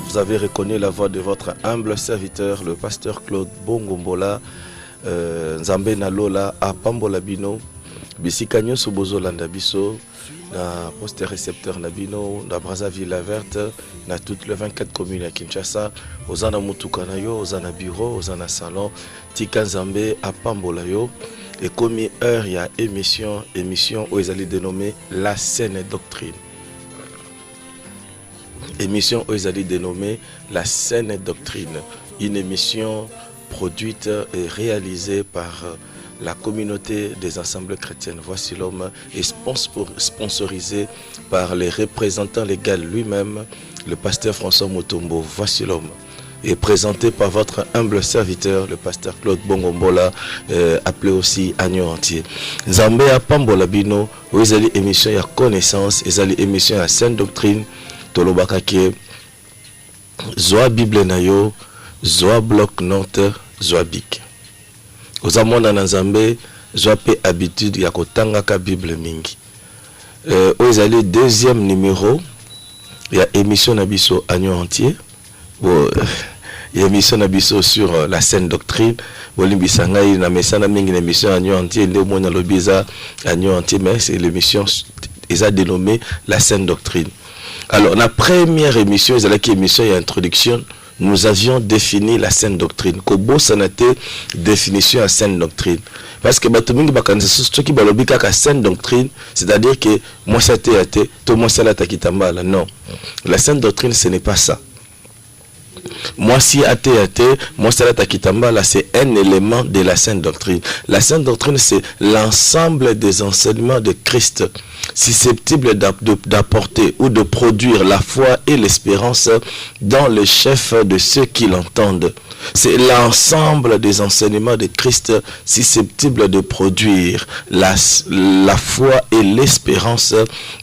Vous avez reconnu la voix de votre humble serviteur, le pasteur Claude Bongombola, Nzambe Nalola, à Pambolabino, Bissikanyo Sobozolanda Biso, na poste récepteur Nabino, na Brazzaville la Verte, na toutes les 24 communes à Kinshasa, Ozana Mutukanayo, Ozana Bureau, Ozana Salon, Tika Nzambe à Pambolayo. Et comme heure, il y a émission où ils allaient dénommer La Saine Doctrine. Émission où ils allaient dénommer La Saine Doctrine. Une émission produite et réalisée par la communauté des assemblées chrétiennes Voici l'homme et sponsorisée par les représentants légaux lui-même, le pasteur François Mutombo. Voici l'homme. Et présenté par votre humble serviteur, le pasteur Claude Bongombola, appelé aussi Agneau Entier. Nzambe à Pambola Bino, où ils allaient émission à connaissance, ils allaient émission à Sainte Doctrine, Tolobakake, Zoa Bible Nayo, Zoa Bloc Note, Zoa Bic. Aux amona Nzambe, Zoa Pe habitude ya kotanga ka Bible Mingi. Où ils allaient deuxième numéro, il y a émission Nabiso Agneau Entier. Il y a émission Nabiso sur la Sainte Doctrine. Bolimbisanga na mesana mingi na émission Agneau Entier, nde mona lobiza Agneau Entier, mais c'est l'émission ils a dénommé la Sainte Doctrine. Alors la première émission, ils allaient qui émission et introduction, nous avions défini la Sainte Doctrine. Kobo sanate définition à Sainte Doctrine. Parce que batomingi bakanza ceux qui balobika ka Sainte Doctrine, c'est-à-dire que moi ça été tout moi ça la takitambala. Non. La Sainte Doctrine ce n'est pas ça. Moi si athée, moi ça la kitambala, c'est un élément de la Sainte Doctrine. La Sainte Doctrine c'est l'ensemble des enseignements de Christ susceptibles d'apporter ou de produire la foi et l'espérance dans le chef de ceux qui l'entendent. C'est l'ensemble des enseignements de Christ susceptibles de produire la foi et l'espérance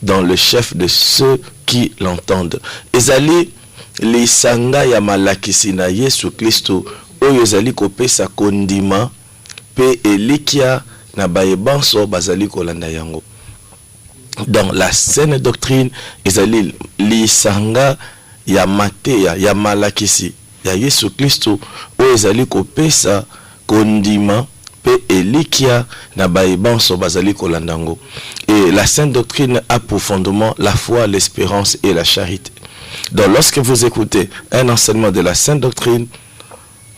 dans le chef de ceux qui l'entendent. Ezali lisanga ya malakisi na Yesu Kristo oyo ezali kopesa kondima pe elikia na bayebanso bazali kolanda yango. Dans la Saine Doctrine ezali lisanga ya mateya ya malakisi ya Yesu Kristo oyo ezali kopesa kondima pe elikia na bayebanso bazali kolanda yango. Et la Sainte Doctrine a pour fondement la foi, l'espérance et la charité. Donc lorsque vous écoutez un enseignement de la Sainte Doctrine,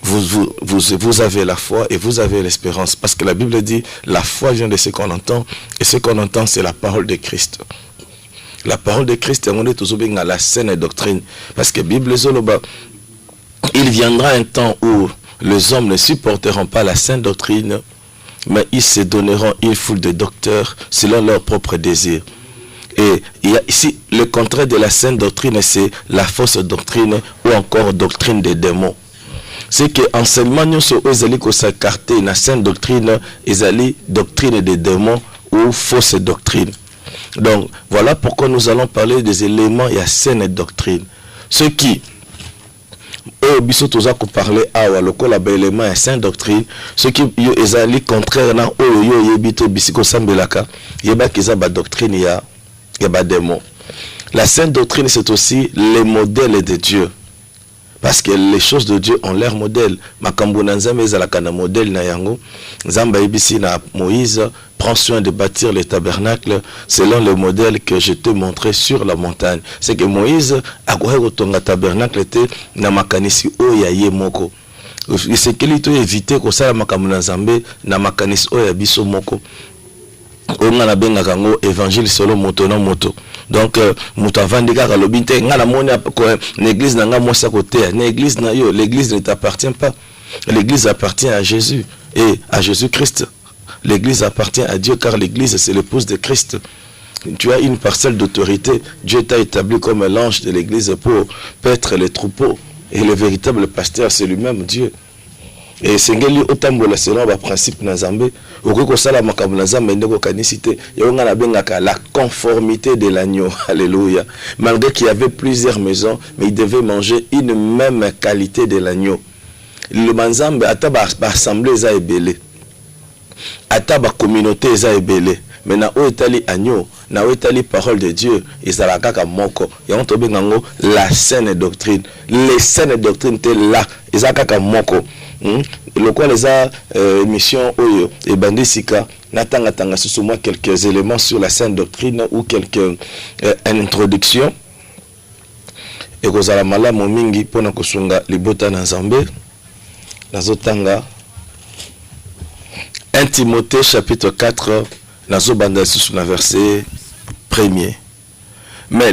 vous avez la foi et vous avez l'espérance. Parce que la Bible dit, la foi vient de ce qu'on entend, et ce qu'on entend c'est la parole de Christ. La parole de Christ est toujours bien à la Sainte Doctrine. Parce que la Bible Zoloba, il viendra un temps où les hommes ne supporteront pas la Sainte Doctrine, mais ils se donneront une foule de docteurs selon leur propre désir. Et il y a ici le contraire de la Sainte Doctrine, c'est la fausse doctrine ou encore doctrine des démons. C'est que enseignement nous sur ezali ko s'écarter na Sainte Doctrine, ezali doctrine des démons ou fausse doctrine. Donc voilà pourquoi nous allons parler des éléments et à Sainte Doctrine. Ceux qui biso toza ko parler awa lokola ba élément ya Sainte Doctrine, ceux qui yo ezali contraire na oyo yo yebito bisiko sambelaka yeba kiza ba doctrine ya démon. La Sainte Doctrine c'est aussi les modèles de Dieu. Parce que les choses de Dieu ont leur modèle. Makambo na nzambe ezalaka na modèle na yango. Nzamba yebisi na Moïse prend soin de bâtir le tabernacle selon le modèle que je te montrais sur la montagne. C'est que Moïse a kotonga tabernacle te na makanisi oya ye moko. C'est qu'il faut éviter que ça makambo na nzambe na makanisi oya biso moko. On a benga kango évangile selon moto na moto. Donc moto avandika ka lobinte ngala moni l'église na nga mosa côté l'église na yo, l'église ne t'appartient pas. L'église appartient à Jésus et à Jésus-Christ. L'église appartient à Dieu car l'église c'est l'épouse de Christ. Tu as une parcelle d'autorité. Dieu t'a établi comme l'ange de l'église pour paître les troupeaux et le véritable pasteur c'est lui-même Dieu. Et sengeli otambola selon ba principe na Nzambe okoko sala makambo na Nzambe ndeko kanisité yonga na bengaka la conformité de l'agneau. Alléluia. Malgré qu'il y avait plusieurs maisons, mais ils devaient manger une même qualité de l'agneau. Le Nzambe ata ba assemblée za ebele, ata ba communauté za ebele, mais na o etali agneau, na o etali parole de Dieu, ezalaka ka moko. Ya on tobe ngango la saine doctrine. Les saines doctrines te là, ezalaka ka moko. Le quoi les a émission oyo et bandisika natanga tanga sous moi quelques éléments sur la saine doctrine ou quelques introduction. Et kozala malamu mingi pona kosunga libota na Nzambe. Nazotanga 1 Timothée chapitre 4 nazobanda sous le verset 1er. Mais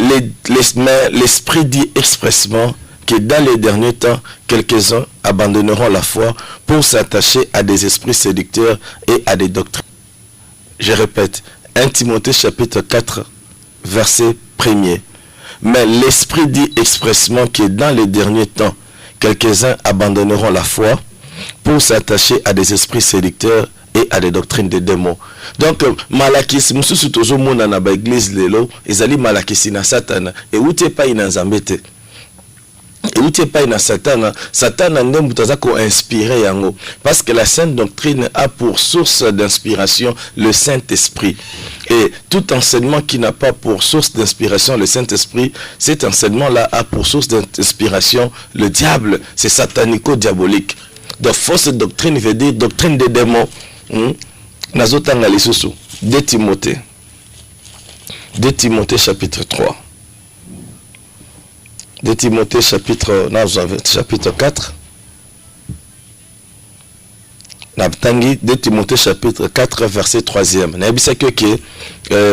l'Esprit dit expressement que dans les derniers temps, quelques-uns abandonneront la foi pour s'attacher à des esprits séducteurs et à des doctrines. Je répète, 1 Timothée chapitre 4 verset 1er. Mais l'Esprit dit expressement que dans les derniers temps, quelques-uns abandonneront la foi pour s'attacher à des esprits séducteurs et à des doctrines de démons. Donc, malakisi mususu tozo mona na ba église lelo, ezali malakisi na Satan et outé pas ina Nzambete. Et outé pas ina Satan, Satan ndem butaza ko inspirer yango parce que la sainte doctrine a pour source d'inspiration le Saint-Esprit. Et tout enseignement qui n'a pas pour source d'inspiration le Saint-Esprit, cet enseignement-là a pour source d'inspiration le diable, c'est satanico-diabolique. Donc fausse doctrine veut dire doctrine des démons. Nazotanga lisusu 2 Timothée chapitre 3. 2 Timothée chapitre 4. Naptangi 2 Timothée chapitre 4 verset 3e. Nabisa que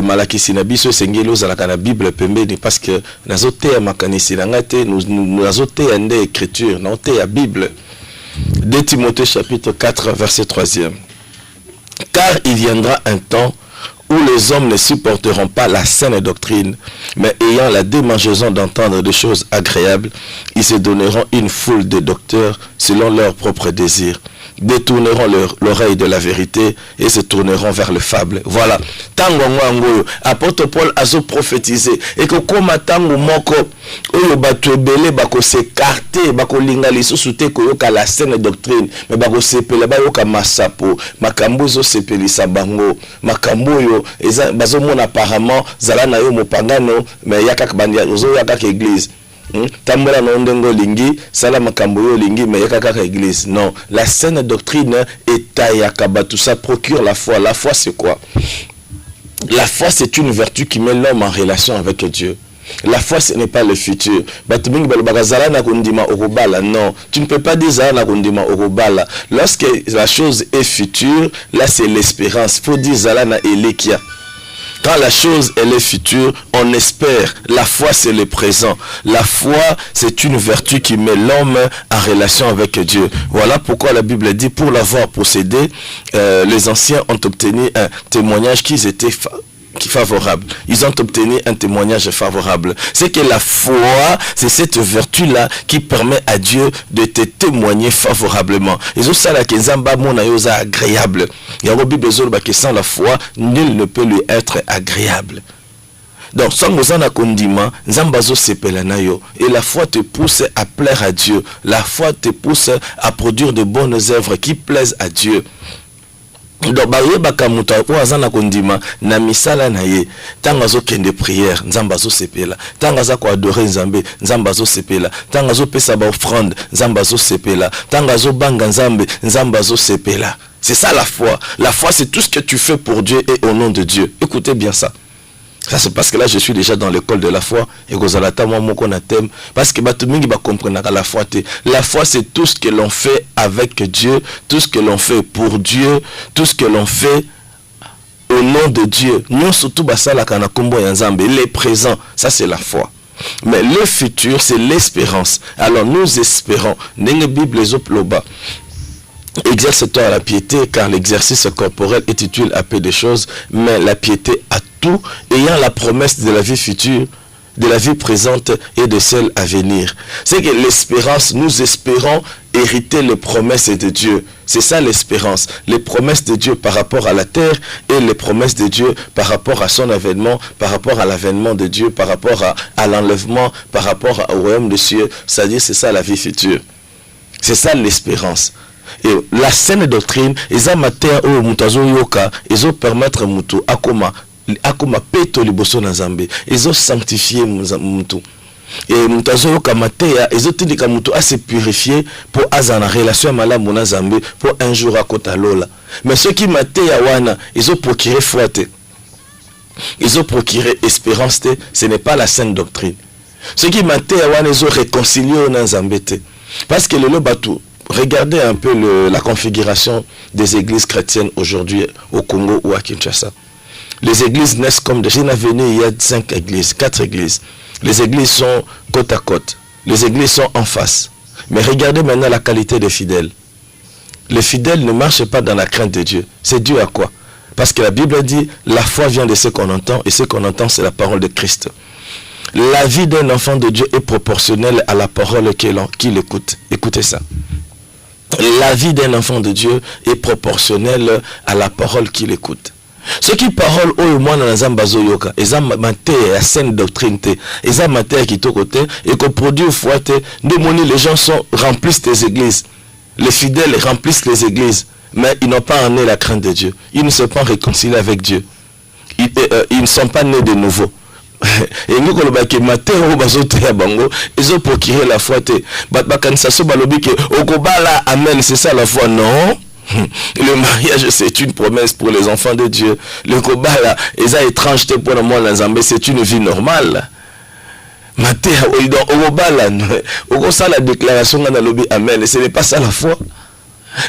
malakisi nabiso sengelo zalaka na Bible pembeni parce que nazote ya makanisi na ngate nazote ya nde écriture nazote ya Bible. 2 Timothée chapitre 4 verset 3e. Car il viendra un temps où les hommes ne supporteront pas la saine doctrine, mais ayant la démangeaison d'entendre des choses agréables, ils se donneront une foule de docteurs selon leurs propres désirs, détourneront l'oreille de la vérité et se tourneront vers le fable. Voilà. Tango ngwango, apôtre Paul a prophétisé et que comme tango moko oyo bato ebele bako s'écarter bako linga lisusu te koyoka la saine doctrine mais bako sepela bayoka masapo makambo zo sepelisa bango makambo oyo eza bazomona apparemment zala na yo mopangano mais yaka bandia ozo yaka ka église. Tambola na ndengo lingi sala makambo yo lingi mais yaka ka église. Non, la saine doctrine est ayaka tout ça procure la foi. La foi c'est quoi? La foi c'est une vertu qui met l'homme en relation avec Dieu. La foi ce n'est pas le futur. Non, tu ne peux pas dire zala na kundima okobala. Lorsque la chose est future, là c'est l'espérance. Faut dire zala na elekia. Quand la chose elle est future, on espère. La foi c'est le présent. La foi c'est une vertu qui met l'homme en relation avec Dieu. Voilà pourquoi la Bible dit pour l'avoir possédé, les anciens ont obtenu un témoignage qu'ils étaient favorable. Ils ont obtenu un témoignage favorable. C'est que la foi, c'est cette vertu-là qui permet à Dieu de te témoigner favorablement. Et ça, la kezamba mona yoza agréable. Il y a Bible que sans la foi, nul ne peut lui être agréable. Donc, sans nous en akondima, nzambazo sepelanayo. Et la foi te pousse à plaire à Dieu. La foi te pousse à produire de bonnes œuvres qui plaisent à Dieu. Donc bayebaka mutu po azana kondima na misala na ye tanga zo kende prière nzamba zo sepela tanga za ko adorer nzambe nzamba zo sepela tanga zo pesa ba offrande nzamba zo sepela tanga zo banga nzambe nzamba zo sepela. C'est ça la foi. La foi c'est tout ce que tu fais pour Dieu et au nom de Dieu. Écoutez bien ça. Ça c'est parce que là je suis déjà dans l'école de la foi et gozalata moi mon thème parce que batu mingi ba comprendre la foi te. La foi c'est tout ce que l'on fait avec Dieu, tout ce que l'on fait pour Dieu, tout ce que l'on fait au nom de Dieu. Nous surtout basala kana kombo ya Nzambe, les présents, ça c'est la foi. Mais le futur c'est l'espérance. Alors nous espérons ndenge Bible ezoploba. Exerce-toi à la piété, car l'exercice corporel est utile à peu de choses, mais la piété à tout, ayant la promesse de la vie future, de la vie présente et de celle à venir. C'est que l'espérance, nous espérons hériter les promesses de Dieu. C'est ça l'espérance. Les promesses de Dieu par rapport à la terre et les promesses de Dieu par rapport à son avènement, par rapport à l'avènement de Dieu, par rapport à l'enlèvement, par rapport au royaume des cieux. C'est-à-dire c'est ça la vie future. C'est ça l'espérance. Et la saine doctrine, eza matea o mutazo yoka, ezo permettre mutu akoma peto liboso na Nzambe, ezo sanctifier mutu. Et mutazo yoka matea, ezo tindika mutu à se purifier pour azana relation malamu na Nzambe pour un jour akota lola. Mais ceux qui matea wana, ezo procurer foi te. Ils ont procuré espérance, ce n'est pas la saine doctrine. Ceux qui maté ils ont réconcilié dans Nzambe. Parce que le bateau, regardez un peu la configuration des églises chrétiennes aujourd'hui au Congo ou à Kinshasa. Les églises naissent comme déjà venu il y a 5 églises, 4 églises. Les églises sont côte à côte. Les églises sont en face. Mais regardez maintenant la qualité des fidèles. Les fidèles ne marchent pas dans la crainte de Dieu. C'est dû à quoi? Parce que la Bible dit, la foi vient de ce qu'on entend, et ce qu'on entend, c'est la parole de Christ. La vie d'un enfant de Dieu est proportionnelle à la parole qu'il écoute. Écoutez ça. La vie d'un enfant de Dieu est proportionnelle à la parole qu'il écoute. Ce qui parole au moins dans la bazo yoka, ils ont maté la saine doctrine, ils ont maté qui côté et qu'on produit foi les gens remplissent les églises. Les fidèles remplissent les églises. Mais ils n'ont pas amené la crainte de Dieu. Ils ne sont pas réconciliés avec Dieu. Ils ne sont pas nés de nouveau. Et nous, ils ont procuré la foi. Amen, c'est ça la foi. Non. Le mariage, c'est une promesse pour les enfants de Dieu. Le kobala, ils ont étrangeté pour le monde, c'est une vie normale. La déclaration amen, ce n'est pas ça la foi.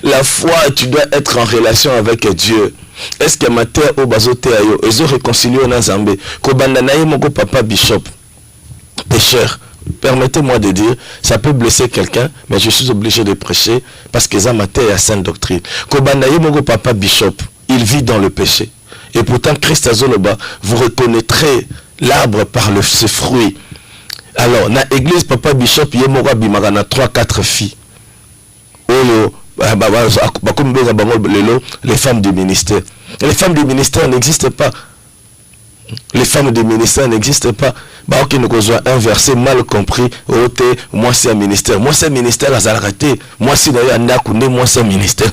La foi, tu dois être en relation avec Dieu. Est-ce que Matthieu au bazote ayo, ils ont réconcilié en Nzambe. Kobandanaye moko papa bishop, pécheur. Permettez-moi de dire, ça peut blesser quelqu'un, mais je suis obligé de prêcher parce que ça Matthieu a sainte doctrine. Kobandanaye moko papa bishop, il vit dans le péché. Et pourtant Christ azoloba, vous reconnaîtrez l'arbre par ses fruits. Alors, dans l'église papa bishop, il y a 3-4 filles. Les femmes du ministère. Les femmes du ministère n'existent pas. Les femmes du ministère n'existent pas. Un verset mal compris. Moi c'est un ministère. Moi c'est un ministère à arrêter. Moi c'est moi c'est un ministère.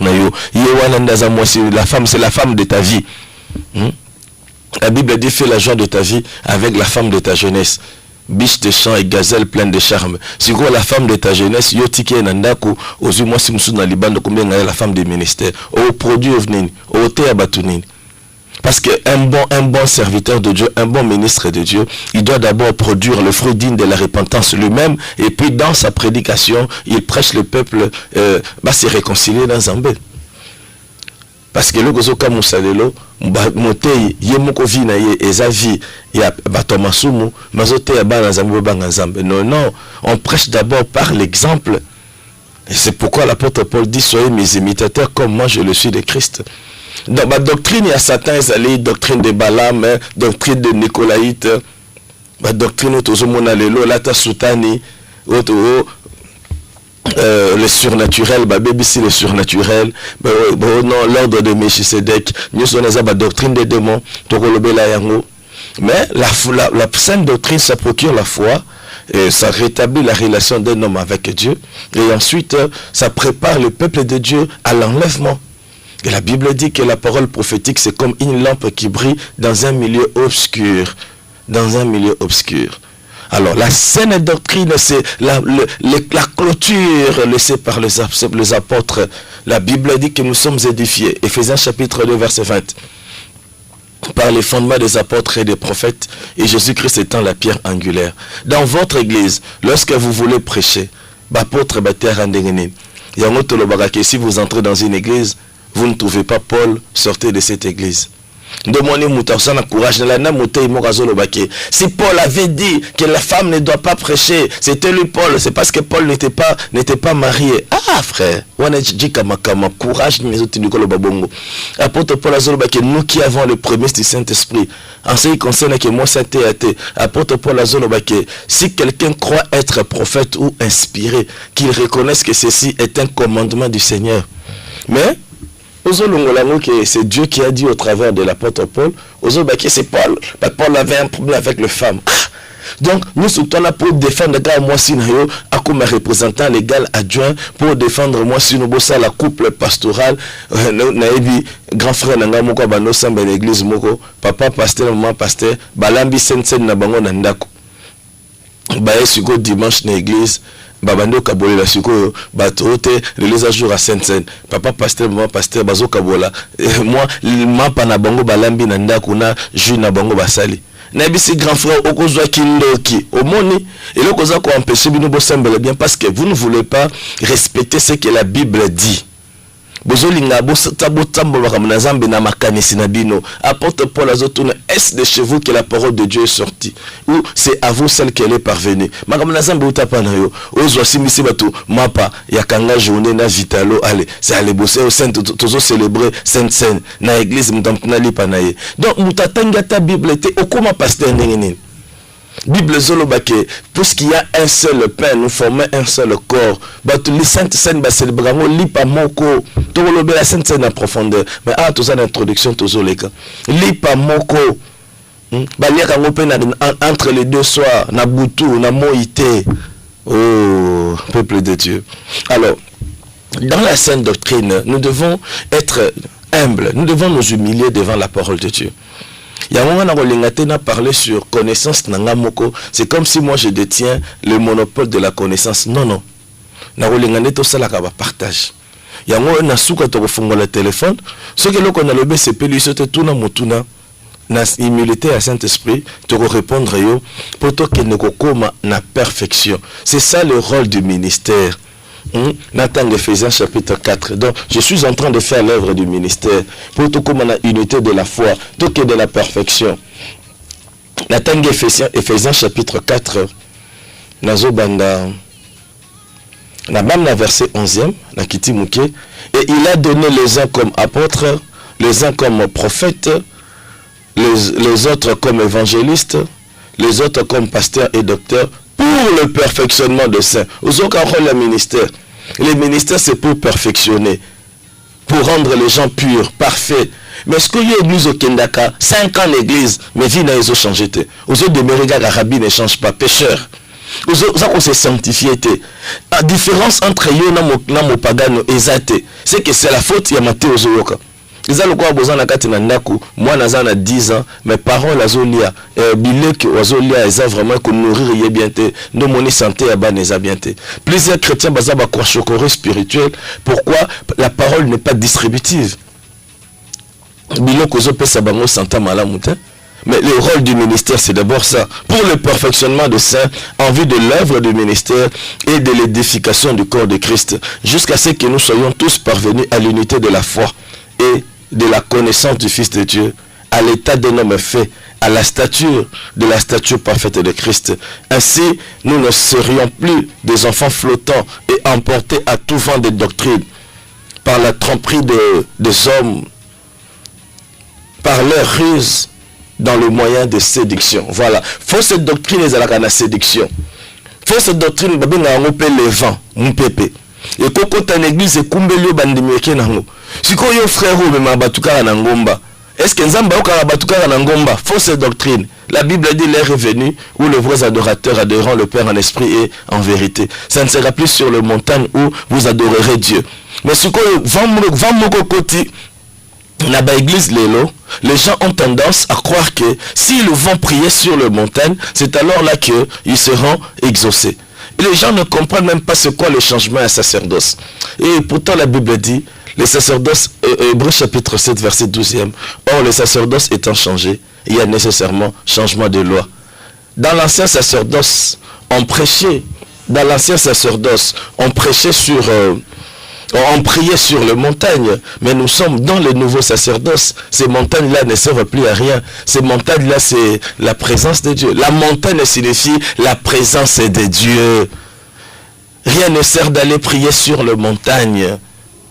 La femme c'est la femme de ta vie. La Bible dit fais la joie de ta vie avec la femme de ta jeunesse. Biche de champs et gazelle pleine de charme. Si quoi la femme de ta jeunesse, yo tiki nandaku, ozu moi si moussou na liban de combien la femme du ministère, au produit ovnin, au thé abatounine. Parce que un bon serviteur de Dieu, un bon ministre de Dieu, il doit d'abord produire le fruit digne de la repentance lui-même, et puis dans sa prédication, il prêche le peuple, se réconcilier dans Zambé. Parce que le gozoka musalelo motei yemoko vi na ye ezavi ya batomasumu mazote ya bana zambo banga zambe. Non, on prêche d'abord par l'exemple. Et c'est pourquoi l'apôtre Paul dit soyez mes imitateurs comme moi je le suis de Christ. Dans ma doctrine il y a Satan ezali doctrine de Balaam, doctrine de Nicolaïte, ma doctrine tozomona lelo lata sutani le surnaturel, BBC le surnaturel, non, l'ordre de Melchisedec, nous sommes la doctrine des démons, mais la sainte doctrine, ça procure la foi, et ça rétablit la relation d'un homme avec Dieu, et ensuite, ça prépare le peuple de Dieu à l'enlèvement. Et la Bible dit que la parole prophétique, c'est comme une lampe qui brille dans un milieu obscur. Dans un milieu obscur. Alors, la saine doctrine, c'est la clôture laissée par les apôtres. La Bible dit que nous sommes édifiés. Éphésiens chapitre 2, verset 20. Par les fondements des apôtres et des prophètes, et Jésus-Christ étant la pierre angulaire. Dans votre église, lorsque vous voulez prêcher, si vous entrez dans une église, vous ne trouvez pas Paul, sortez de cette église. Demandez courage. Si Paul avait dit que la femme ne doit pas prêcher, c'était lui Paul, c'est parce que Paul n'était pas marié. Ah frère, courage. Apôtre Paul Azolobake, nous qui avons le premier du Saint-Esprit, en ce qui concerne que moi c'est théâté, apôtre Paul Azolobake, si quelqu'un croit être prophète ou inspiré, qu'il reconnaisse que ceci est un commandement du Seigneur. Mais c'est Dieu qui a dit au travers de l'apôtre Paul, c'est Paul. Paul avait un problème avec les femmes. Donc, nous sommes là pour défendre moi si comme représentant légal adjoint pour défendre moi si nous bossons la couple pastorale. Grand frère nanga moko bano samba l'église moko papa pasteur maman pasteur balambi sensen na bango na ndako. Baye siko dimanche na église babando kabola siko batote les jours à sensen papa pasteur maman pasteur bazo kabola moi mapa na bango balambi na ndako na ju na bango basali. Na bisi grand frère okozwa kindoki omoni et le koza ko empêcher bino bo sembler bien parce que vous ne voulez pas respecter ce que la Bible dit. Bozolinga bo tabo tambo kamna zambe na makanisi na bino apôtre Paul azotuna est de chez vous que la parole de Dieu est sortie ou c'est à vous celle qu'elle est parvenue makamna zambe utapa na yo ozwa simisi bato mapa ya kanga journée na vitalo allez c'est aller bosser au saint tozo célébrer sainte scène na église mtampna lipa na ye donc mutatanga ta Bible te okoma pasteur ndengeni Bible zolobake puisqu'il y a un seul pain nous formons un seul corps bato les sainte scène ba célébrer lipa moko to lobe la sainte scène en profondeur mais à tout ça l'introduction tozo leka lipa moko baliaka ngope entre les deux soirs na butu na moïté oh peuple de Dieu. Alors dans la sainte doctrine nous devons être humbles, nous devons nous humilier devant la parole de Dieu. Il y a un moment où on a parlé sur connaissance nangamoko. C'est comme si moi je détiens le monopole de la connaissance. Non, non. Tout ça là partage. Il y a un moment où on a souka to fongo le téléphone. Ce que l'on a levé c'est pelu c'était tout na mutuna. Na humilité à Saint-Esprit te répondre yo pour toi que ne koma na perfection. C'est ça le rôle du ministère. Nathan Ephésiens chapitre 4. Donc, je suis en train de faire l'œuvre du ministère pour tout comme la unité de la foi, tout que de la perfection. Nathan Ephésiens chapitre 4. Nazobanda. Nabam verset 11e. Nakiti Mouké. Et il a donné les uns comme apôtres, les uns comme prophètes, les autres comme évangélistes, les autres comme pasteurs et docteurs, pour le perfectionnement de saints. Aux autres le ministère. Les ministères c'est pour perfectionner, pour rendre les gens purs, parfaits. Mais ce qu'il y a église au Kendaka, 5 ans l'église, mais vie n'a pas changé. Aux autres de Mériga, Arabi ne change pas, pécheur. Aux autres, on s'est sanctifié. La différence entre eux et les pagano c'est que c'est la faute de Matthieu Zoyoka. Ils ont le quoi besoin de kati na ndaku moi naza na 10 ans mes parents la zolia bilek wazolia ils ont vraiment que nourrir y bien té no moni santé ya baneza bien té plusieurs chrétiens baza ba quoi chocolat spirituel pourquoi la parole n'est pas distributive bilok ozo pesa bango santé malamu té mais le rôle du ministère c'est d'abord ça pour le perfectionnement de saints en vue de l'œuvre du ministère et de l'édification du corps de Christ jusqu'à ce que nous soyons tous parvenus à l'unité de la foi et de la connaissance du Fils de Dieu, à l'état d'un homme fait, à la stature de la stature parfaite de Christ. Ainsi, nous ne serions plus des enfants flottants et emportés à tout vent de doctrine par la tromperie des hommes, par leur ruse dans le moyen de séduction. Voilà. Fausse doctrine est à la séduction. Fausse doctrine, on appelle les vents, mon pépé. Et quand on église, c'est comme le bandimieké nango. Si ko yo frère ou même abatukara na ngomba. Est-ce que nzamba okara abatukara na ngomba? Fausse doctrine. La Bible dit l'heure est venue où les vrais adorateurs adoreront le Père en esprit et en vérité. Ça ne sera plus sur le montagne où vous adorerez Dieu. Mais si ko vamoko koti na ba église lelo, les gens ont tendance à croire que s'ils vont prier sur le montagne, c'est alors là que ils seront exaucés. Et les gens ne comprennent même pas ce qu'est le changement à sacerdoce. Et pourtant la Bible dit, le sacerdoce, Hébreux chapitre 7 verset 12e, or le sacerdoce étant changé, il y a nécessairement changement de loi. Dans l'ancien sacerdoce, on prêchait sur... on priait sur les montagnes, mais nous sommes dans le nouveau sacerdoce. Ces montagnes-là ne servent plus à rien. Ces montagnes-là, c'est la présence de Dieu. La montagne signifie la présence de Dieu. Rien ne sert d'aller prier sur les montagnes.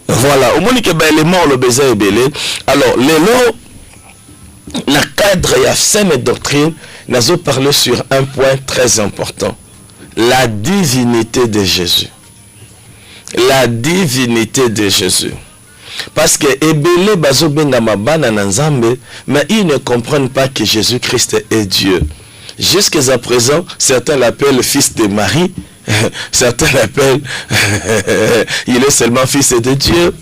Voilà. Au moins que les morts le baiser est belé. Alors, les lots, la cadre et la saine doctrine, nous avons parlé sur un point très important. La divinité de Jésus. La divinité de Jésus. Parce que ebele bazo benga mabana na nzambe, mais ils ne comprennent pas que Jésus-Christ est Dieu. Jusqu'à présent, certains l'appellent fils de Marie, certains l'appellent il est seulement fils de Dieu.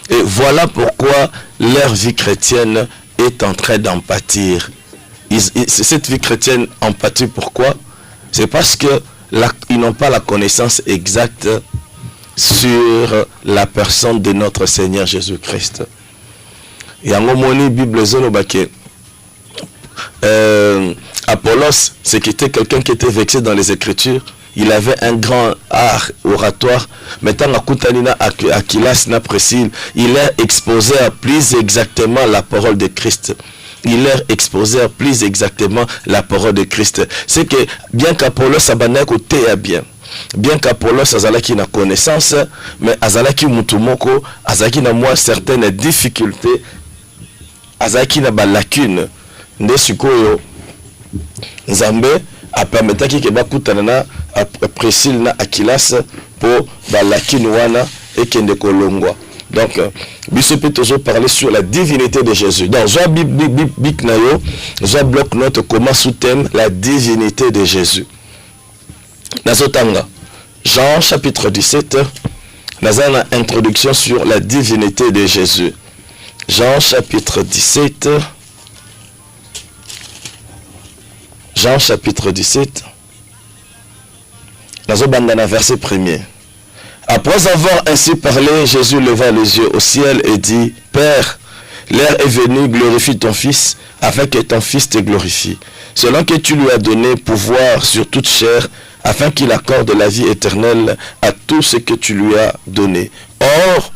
Et voilà pourquoi leur vie chrétienne est en train d'en pâtir. Cette vie chrétienne en pâtit pourquoi? C'est parce qu'ils n'ont pas la connaissance exacte sur la personne de notre Seigneur Jésus-Christ. Et en homoni Bible zolobake, Apollos, c'est qui était quelqu'un qui était vexé dans les Écritures. Il avait un grand art oratoire. Maintenant, Aquilas na Priscille, il a exposé plus exactement la parole de Christ. Il a exposé plus exactement la parole de Christ. C'est que bien qu'Apollos abandonne côté à bien, bien qu'Apollos azalaki na connaissance, mais azalaki mutumoko, azalaki na moi certaines difficultés, azalaki na ba lacune. Nde sikoyo Nzambe a permetaki ke bakutana na Priscille na Aquilas pour ba lacune wana et kende kolongwa. Donc, Bishop peut toujours parler sur la divinité de Jésus. Donc, Joa Biknayo, Joa bloc note comment sous-thème la divinité de Jésus. Nazotanga, Jean chapitre 17, Nazana introduction sur la divinité de Jésus. Jean chapitre 17, Jean chapitre 17, Nazobandana verset 1er. Après avoir ainsi parlé, Jésus leva les yeux au ciel et dit, Père, l'heure est venue, glorifie ton Fils, afin que ton Fils te glorifie, selon que tu lui as donné pouvoir sur toute chair, afin qu'il accorde la vie éternelle à tout ce que tu lui as donné. Or,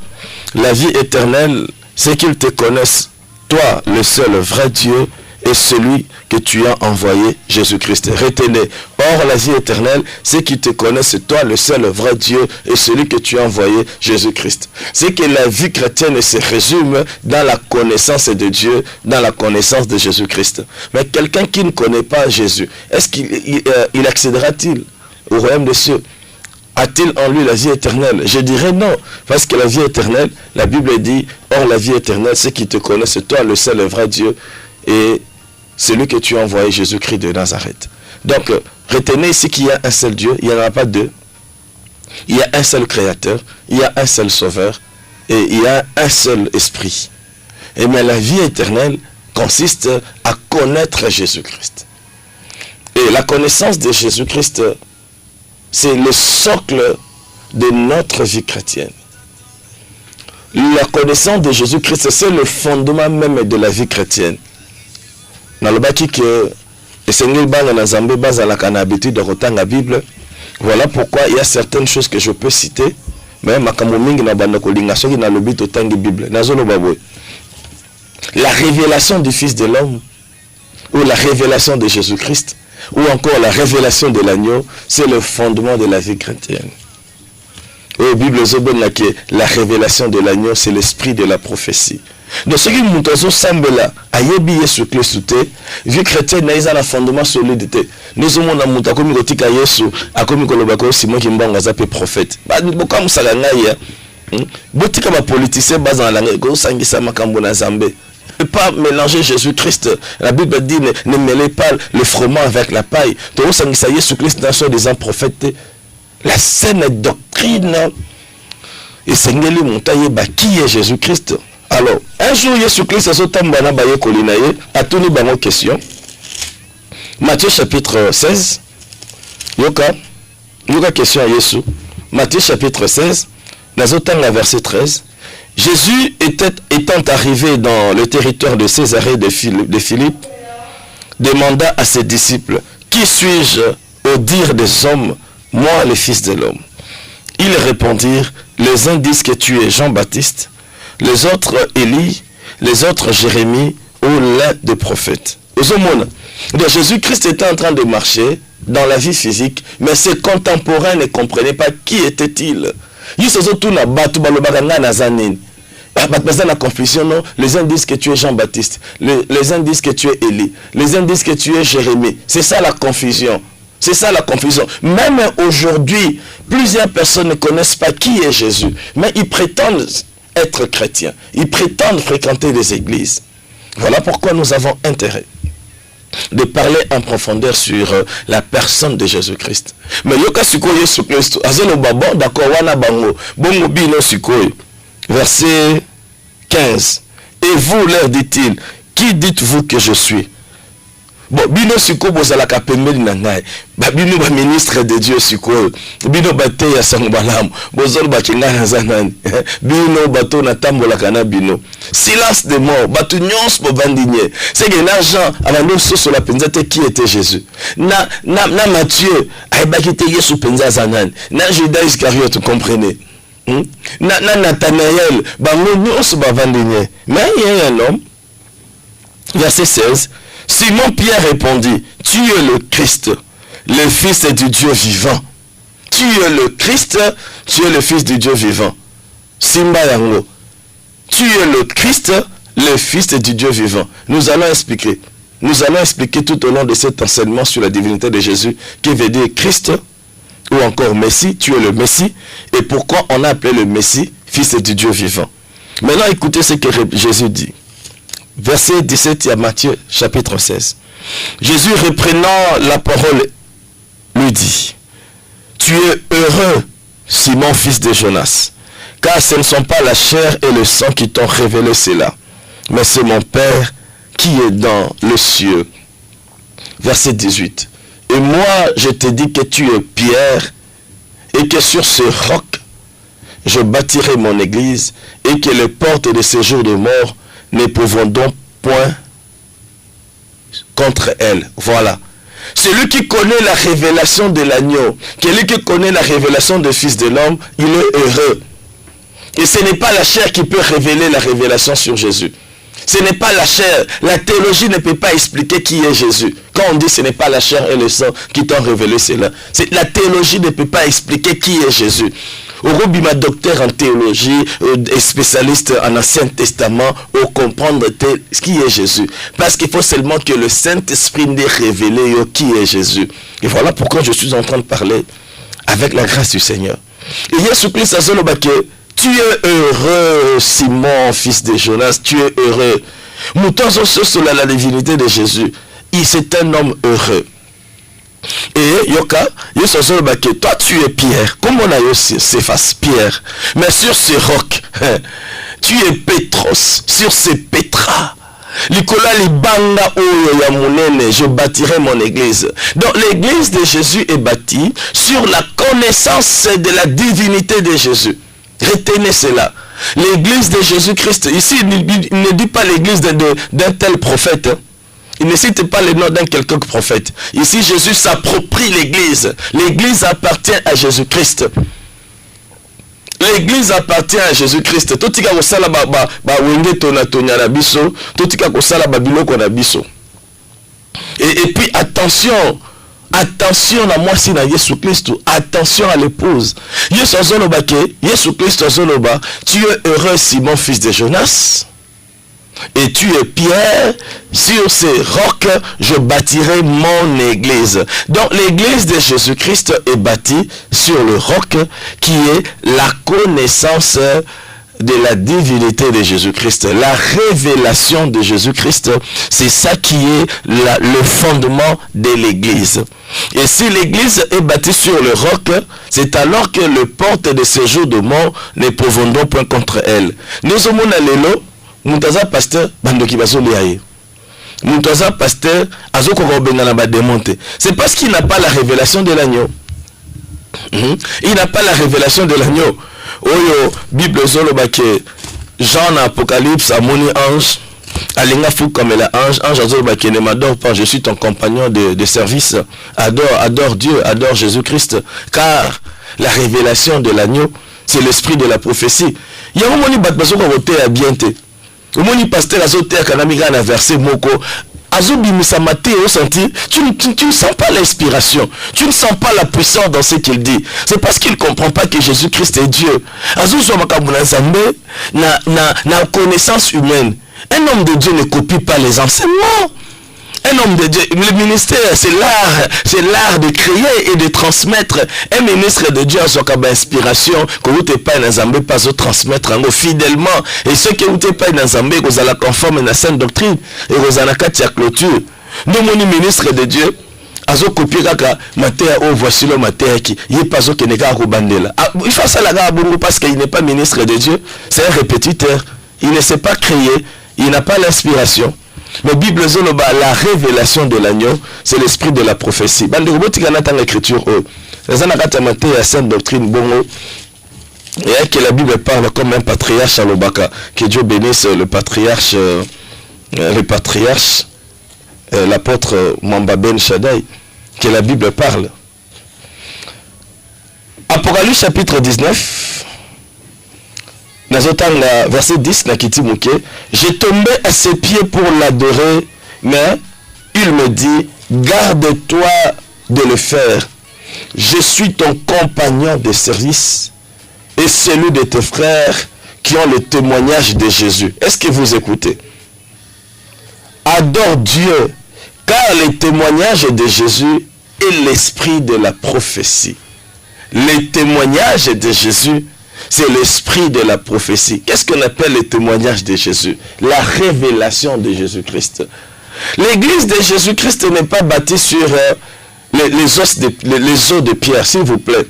la vie éternelle, c'est qu'il te connaisse, toi, le seul vrai Dieu, et celui que tu as envoyé, Jésus-Christ. Retenez. Or, la vie éternelle, c'est qu'ils te connaissent, toi, le seul vrai Dieu, et celui que tu as envoyé, Jésus-Christ. C'est que la vie chrétienne se résume dans la connaissance de Dieu, dans la connaissance de Jésus-Christ. Mais quelqu'un qui ne connaît pas Jésus, est-ce qu'il accédera-t-il au royaume des cieux? A-t-il en lui la vie éternelle? Je dirais non, parce que la vie éternelle, la Bible dit, or la vie éternelle, c'est qu'ils te connaissent, toi, le seul vrai Dieu, et celui que tu as envoyé, Jésus-Christ de Nazareth. Donc, retenez ici qu'il y a un seul Dieu, il n'y en a pas deux. Il y a un seul Créateur, il y a un seul Sauveur, et il y a un seul Esprit. Et mais la vie éternelle consiste à connaître Jésus-Christ. Et la connaissance de Jésus-Christ, c'est le socle de notre vie chrétienne. La connaissance de Jésus-Christ, c'est le fondement même de la vie chrétienne. Voilà pourquoi il y a certaines choses que je peux citer. Mais la révélation du Fils de l'homme, ou la révélation de Jésus-Christ, ou encore la révélation de l'agneau, c'est le fondement de la vie chrétienne. Et la Bible dit que la révélation de l'agneau, c'est l'esprit de la prophétie. Donc ce qui nous dit sambela ayebi Yesu Christ vie chrétienne na la fondement solide te nous omona muta komi kotika Yesu akomi koloba ko Simon Kimbangu azape prophète ba boka musala ngai botika ba politicien bazan la ngai ko sangisa makambo na Nzambe. Pas mélanger Jésus-Christ. La Bible dit ne mêlez pas le froment avec la paille. To sangisa Yesu Christ dans son des prophètes. La saine doctrine et sengeli montaye ba qui est Jésus-Christ. Alors, un jour, Jésus-Christ a tenu une question. Matthieu chapitre 16. Yoka question à Jésus. Matthieu chapitre 16. La verset 13. Jésus étant arrivé dans le territoire de Césarée de Philippe, demanda à ses disciples, qui suis-je au dire des hommes, moi le Fils de l'homme? Ils répondirent, les uns disent que tu es Jean-Baptiste, les autres Élie, les autres Jérémie ou l'un des prophètes. Donc Jésus-Christ était en train de marcher dans la vie physique, mais ses contemporains ne comprenaient pas qui était-il. La confusion, non? Les uns disent que tu es Jean-Baptiste, les uns disent que tu es Élie, les uns disent que tu es Jérémie. C'est ça la confusion. C'est ça la confusion. Même aujourd'hui, plusieurs personnes ne connaissent pas qui est Jésus, mais ils prétendent être chrétiens. Ils prétendent fréquenter les églises. Voilà pourquoi nous avons intérêt de parler en profondeur sur la personne de Jésus-Christ. Mais yoka sikoyo Yesu Christ, azelo bon d'accord wana bango, bongo bino sikoyo. Verset 15. Et vous, leur dit-il, qui dites-vous que je suis? Bon, bino sikoyo bozalaka pembeni na ngai. Ba bino ba ministre de Dieu sikoyo. Bino bate ya sangbalam. Bozolo bakinga nazanani. Bino bato na tambolaka na bino. Silence de mort. Bato nyons bo bandinye. C'est que l'argent avant sur la penzate qui était Jésus. Na Matthieu aibaki te Yesu penza zanani. Na Judas Iscariote, comprenez. Na Nathanaël bango nyons bo bandinye. Mais il y a un homme. Verset 16. Simon Pierre répondit, tu es le Christ, le Fils du Dieu vivant. Tu es le Christ, tu es le Fils du Dieu vivant. Simba yango. Tu es le Christ, le Fils du Dieu vivant. Nous allons expliquer. Nous allons expliquer tout au long de cet enseignement sur la divinité de Jésus, qui veut dire Christ, ou encore Messie, tu es le Messie, et pourquoi on a appelé le Messie, Fils du Dieu vivant. Maintenant, écoutez ce que Jésus dit. Verset 17, il y a Matthieu, chapitre 16. Jésus, reprenant la parole, lui dit, tu es heureux, Simon, fils de Jonas, car ce ne sont pas la chair et le sang qui t'ont révélé cela, mais c'est mon Père qui est dans le cieux. Verset 18. Et moi, je te dis que tu es Pierre, et que sur ce roc, je bâtirai mon église, et que les portes de séjour de mort ne pouvons donc point contre elle. Voilà. Celui qui connaît la révélation de l'agneau, celui qui connaît la révélation du Fils de l'homme, il est heureux. Et ce n'est pas la chair qui peut révéler la révélation sur Jésus. Ce n'est pas la chair. La théologie ne peut pas expliquer qui est Jésus. Quand on dit ce n'est pas la chair et le sang qui t'ont révélé cela, la théologie ne peut pas expliquer qui est Jésus. Orobima, docteur en théologie, spécialiste en Ancien Testament, pour comprendre qui est Jésus. Parce qu'il faut seulement que le Saint-Esprit nous révèle qui est Jésus. Et voilà pourquoi je suis en train de parler avec la grâce du Seigneur. Et Jésus-Christ a dit, tu es heureux, Simon, fils de Jonas, tu es heureux. Mouton sur la divinité de Jésus. C'est un homme heureux. Et Yoka, toi tu es Pierre. Comment on a s'efface Pierre? Mais sur ce roc, tu es Pétros. Sur ces Pétras. Nicolas Libanga je bâtirai mon église. Donc l'église de Jésus est bâtie sur la connaissance de la divinité de Jésus. Retenez cela. L'église de Jésus-Christ, ici il ne dit pas l'église d'un tel prophète. Il ne cite pas le nom d'un quelconque prophète. Ici, Jésus s'approprie l'église. L'église appartient à Jésus-Christ. L'église appartient à Jésus-Christ. Et puis, attention. Attention à moi si na Jésus-Christ. Attention à l'épouse. Jésus-Christ, tu es heureux, Simon, fils de Jonas. Et tu es Pierre, sur ces rocs, je bâtirai mon église. Donc l'église de Jésus-Christ est bâtie sur le roc qui est la connaissance de la divinité de Jésus-Christ. La révélation de Jésus-Christ, c'est ça qui est le fondement de l'église. Et si l'église est bâtie sur le roc, c'est alors que les portes de séjour de mort ne pouvons donc point contre elle. Nous sommes à l'élo. Muntaza pasteur bandoki bazoli aye. Muntaza pasteur azoko benga ba démonter. C'est parce qu'il n'a pas la révélation de l'agneau. Il n'a pas la révélation de l'agneau. Oyo Bible zolo bake Jean Apocalypse amoni ange alinga fou comme la ange azolo bake ne m'adore pas, je suis ton compagnon de service. Adore Dieu, adore Jésus-Christ, car la révélation de l'agneau c'est l'esprit de la prophétie. Il y a un moment où bazoko voter à bien te. Au moment où pasteur azoter kanamika na verset moko azobimisa maté au senti, tu ne sens pas l'inspiration, tu ne sens pas la puissance dans ce qu'il dit. C'est parce qu'il ne comprend pas que Jésus-Christ est Dieu. Azozwa makabuna nzambe na connaissance humaine. Un homme de Dieu ne copie pas les enseignements. Un homme de Dieu, le ministère, c'est l'art de créer et de transmettre. Un ministre de Dieu a son inspiration, que vous n'êtes pas dans un pas transmettre fidèlement. Et ceux qui n'êtes pas dans un vous allez conformer à la sainte doctrine et vous allez la clôture. Nous, mon ministre de Dieu, azo copier kaka matéa au voici le matéa qui il pas zo kenega ko bandela. Il fait ça là bongo parce qu'il n'est pas ministre de Dieu, c'est un répétiteur. Il ne sait pas créer, il n'a pas l'inspiration. La Bible zoloba la révélation de l'agneau, c'est l'esprit de la prophétie. Bande robotika na dans l'écriture les anakata matéa sainte doctrine bongo. Et que la Bible parle comme un patriarche à l'Obaka. Que Dieu bénisse le patriarche l'apôtre Mwamba Ben Shaddai, que la Bible parle. Apocalypse chapitre 19, verset 10, j'ai tombé à ses pieds pour l'adorer, mais il me dit, garde-toi de le faire. Je suis ton compagnon de service et celui de tes frères qui ont le témoignage de Jésus. Est-ce que vous écoutez? Adore Dieu, car le témoignage de Jésus est l'esprit de la prophétie. Le témoignage de Jésus, c'est l'esprit de la prophétie. Qu'est-ce qu'on appelle le témoignage de Jésus? La révélation de Jésus-Christ. L'église de Jésus-Christ n'est pas bâtie sur les os de pierre, s'il vous plaît.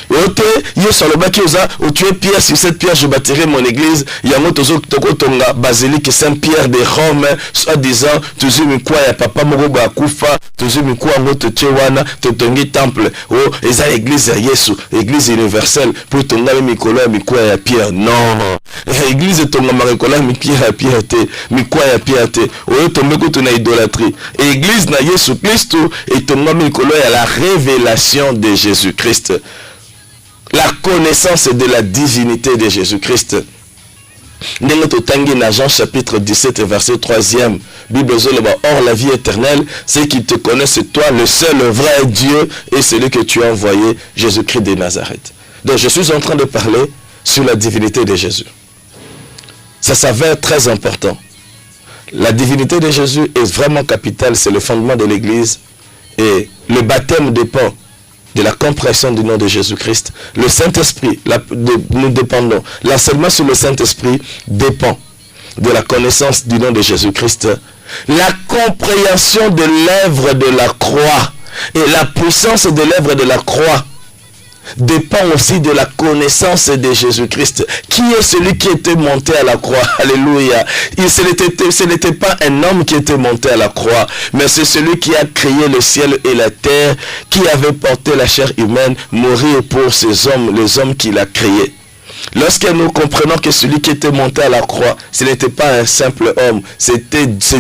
Tu es Pierre, sur cette pierre je bâtirai mon église. Yamotozotonga basilique Saint-Pierre de Rome, soi-disant, toujours quoi ya papa Moroba Kufa, toujours quoi moto Tchewana, Totongi temple, oh, eza église ya Yesu, église universelle, pour tonga mikolo ya mikwa ya Pierre. Non, église tonga marikola mikwa ya Pierre te, mikwa ya Pierre te, oh, tombe ko tona idolâtrie. Église na Yesu Christ et tonga mikolo ya la révélation de Jésus-Christ. La connaissance de la divinité de Jésus-Christ. Jean chapitre 17 verset 3e. Bible zoloba, or la vie éternelle, c'est qu'ils te connaissent toi, le seul vrai Dieu et celui que tu as envoyé, Jésus-Christ de Nazareth. Donc je suis en train de parler sur la divinité de Jésus. Ça s'avère très important. La divinité de Jésus est vraiment capitale, c'est le fondement de l'Église et le baptême dépend de la compréhension du nom de Jésus-Christ. Le Saint-Esprit, nous dépendons. L'enseignement sur le Saint-Esprit dépend de la connaissance du nom de Jésus-Christ. La compréhension de l'œuvre de la croix et la puissance de l'œuvre de la croix dépend aussi de la connaissance de Jésus-Christ. Qui est celui qui était monté à la croix? Alléluia. Ce n'était pas un homme qui était monté à la croix, mais c'est celui qui a créé le ciel et la terre, qui avait porté la chair humaine, mourir pour ces hommes, les hommes qu'il a créés. Lorsque nous comprenons que celui qui était monté à la croix, ce n'était pas un simple homme, c'est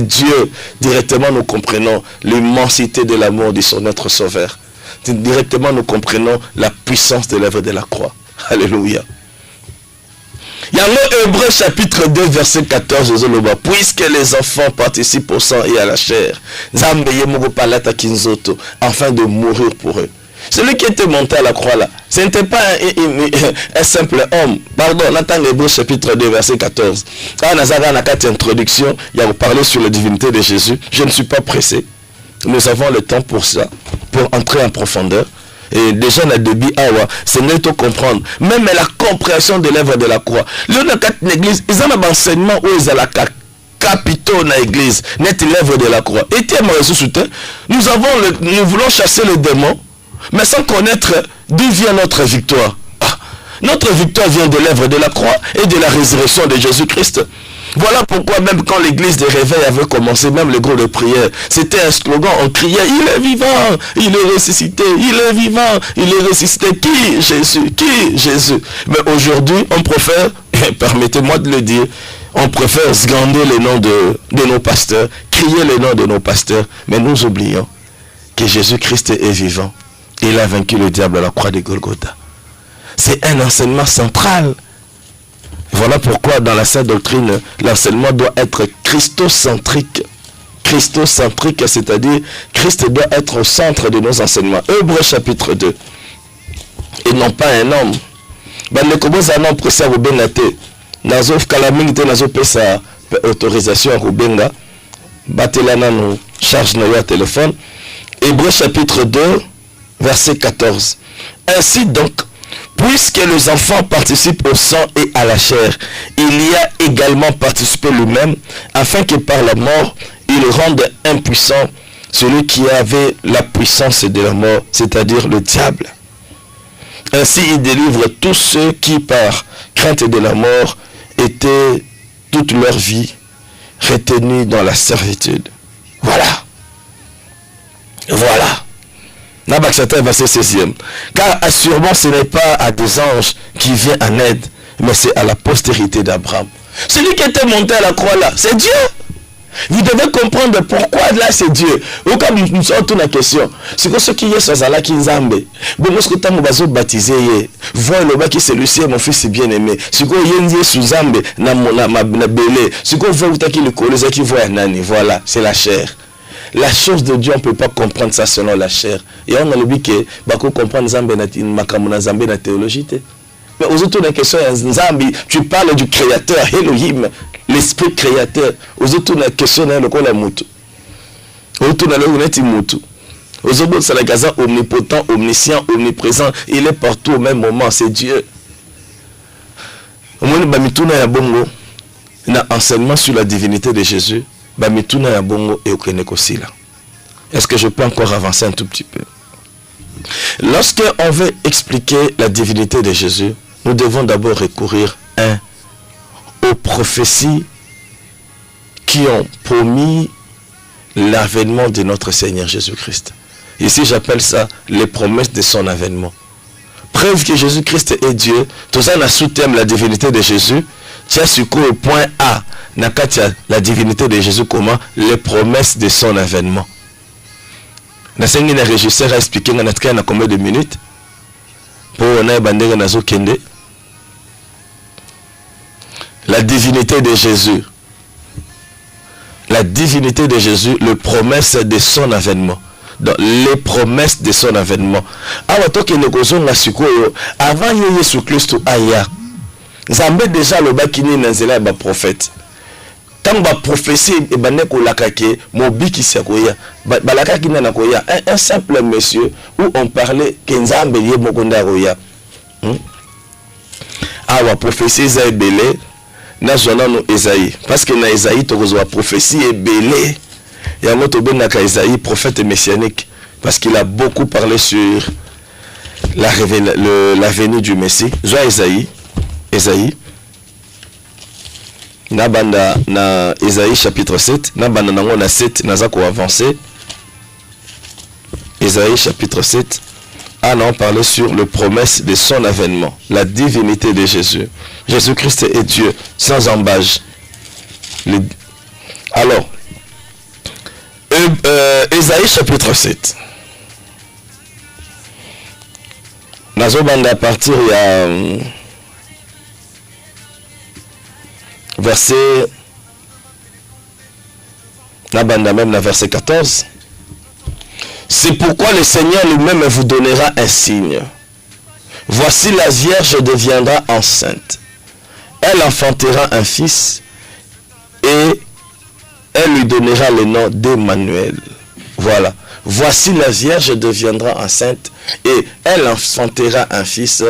Dieu. Directement nous comprenons l'immensité de l'amour de son notre Sauveur. Directement nous comprenons la puissance de l'œuvre de la croix. Alléluia. Il y a le Hébreu chapitre 2 verset 14. Puisque les enfants participent au sang et à la chair, afin de mourir pour eux. Celui qui était monté à la croix là, ce n'était pas un simple homme. Pardon, on attend l'Hébreu chapitre 2 verset 14. Quand on a une introduction, il y a parlé sur la divinité de Jésus. Je ne suis pas pressé. Nous avons le temps pour ça, pour entrer en profondeur. Et déjà, on a débit, c'est mieux de comprendre. Même la compréhension de l'œuvre de la croix. L'église, ils ont un enseignement où ils ont la capitaux dans l'église, n'est l'œuvre de la croix. Et nous voulons chasser les démons, mais sans connaître d'où vient notre victoire. Notre victoire vient de l'œuvre de la croix et de la résurrection de Jésus-Christ. Voilà pourquoi même quand l'église de réveil avait commencé, même le groupe de prière, c'était un slogan, on criait, il est vivant, il est ressuscité, il est vivant, il est ressuscité. Qui? Jésus. Qui? Jésus. Mais aujourd'hui, on préfère, permettez-moi de le dire, on préfère scander les noms de nos pasteurs, crier les noms de nos pasteurs, mais nous oublions que Jésus-Christ est vivant. Il a vaincu le diable à la croix de Golgotha. C'est un enseignement central. Voilà pourquoi dans la Sainte Doctrine, l'enseignement doit être christocentrique. Christocentrique, c'est-à-dire Christ doit être au centre de nos enseignements. Hébreu chapitre 2. Et non pas un homme. Autorisation à Rubenga. Batelana nous charge nos téléphone. Hébreu chapitre 2, verset 14. Ainsi donc, puisque les enfants participent au sang et à la chair, il y a également participé lui-même, afin que par la mort, ils rendent impuissant celui qui avait la puissance de la mort, c'est-à-dire le diable. Ainsi, il délivre tous ceux qui, par crainte de la mort, étaient toute leur vie retenus dans la servitude. Voilà. Voilà. Nabaksata, verset 16e. Car assurément, ce n'est pas à des anges qui vient en aide, mais c'est à la postérité d'Abraham. Celui qui était monté à la croix là, c'est Dieu. Vous devez comprendre pourquoi là c'est Dieu. Au cas où nous sommes la question, c'est que ce qui est sur Zala Kinzambe, bon, moi ce que tu as baptisé, vois le bas qui c'est Lucien, mon fils bien-aimé. C'est que Yendi sous Zambe, na belé. C'est que vous qui le collège qui voit Nani. Voilà, c'est la chair. La chose de Dieu, on ne peut pas comprendre ça selon la chair. Et on a le but que, bako comprendre Zambe na Zambe na théologie. Mais aux autres, la question Zambi, tu parles du créateur, Elohim, l'esprit créateur. Aux autres, la question est le quoi la moutou. Aux autres, la lunette moutou. Aux autres, c'est la gaza omnipotent, omniscient, omniprésent. Il est partout au même moment, c'est Dieu. Au moins, bamituna ya bongo, na enseignement sur la divinité de Jésus, bamituna ya bongo et okenekosila. Est-ce que je peux encore avancer un tout petit peu? Lorsque on veut expliquer la divinité de Jésus, nous devons d'abord recourir aux prophéties qui ont promis l'avènement de notre Seigneur Jésus-Christ. Ici, j'appelle ça les promesses de son avènement. Preuve que Jésus-Christ est Dieu. Tout ça, on sous-thème la divinité de Jésus. Tiens, sur au point A, la divinité de Jésus, comment? Les promesses de son avènement. Le régisseur a expliqué dans combien de minutes pour on a bandé nazo kende. La divinité de Jésus. La divinité de Jésus, les promesses de son avènement. Donc, les promesses de son avènement. Avant Jésus Christ aya. Zambé déjà le bakini nanzela ba prophète. Tant que prophétie et baneko lakake mobiki sekoya balakaki na koya un simple monsieur où on parlait kenzambe ye mokonda koya. Awa prophétie za belé na zona no Esaïe parce que na Esaïe to kozwa prophétie et belé ya moto benaka Esaïe prophète messianique parce qu'il a beaucoup parlé sur la venue du Messie. Zo Esaïe Nabanda na Esaïe chapitre 7, Nabanda nango na 7 naza ko avancer. Esaïe chapitre 7, on parlait sur le promesse de son avènement, la divinité de Jésus. Jésus-Christ est Dieu, sans embâche. Alors, Esaïe chapitre 7. Nazobanda à partir il y a verset Nabanda même la verset 14. C'est pourquoi le Seigneur lui-même vous donnera un signe. Voici la Vierge deviendra enceinte. Elle enfantera un fils et elle lui donnera le nom d'Emmanuel. Voilà. Voici la Vierge deviendra enceinte et elle enfantera un fils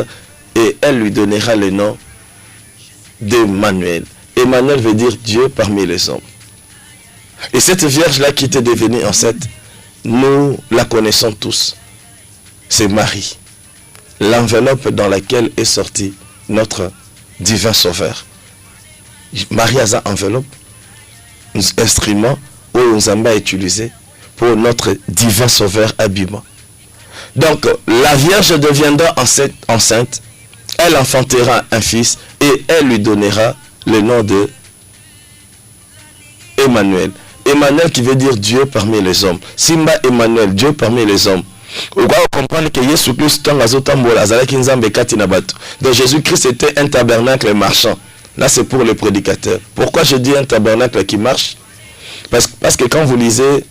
et elle lui donnera le nom d'Emmanuel. Emmanuel veut dire Dieu parmi les hommes. Et cette Vierge-là qui était devenue enceinte, nous la connaissons tous. C'est Marie. L'enveloppe dans laquelle est sorti notre divin sauveur. Marie a une enveloppe, un instrument où nous avons utilisé pour notre divin sauveur habillement. Donc, la Vierge deviendra enceinte, elle enfantera un fils et elle lui donnera le nom de Emmanuel. Emmanuel qui veut dire Dieu parmi les hommes. Simba Emmanuel, Dieu parmi les hommes. Vous comprenez que Jésus-Christ donc Jésus-Christ était un tabernacle marchand. Là c'est pour les prédicateurs. Pourquoi je dis un tabernacle qui marche? Parce que quand vous lisez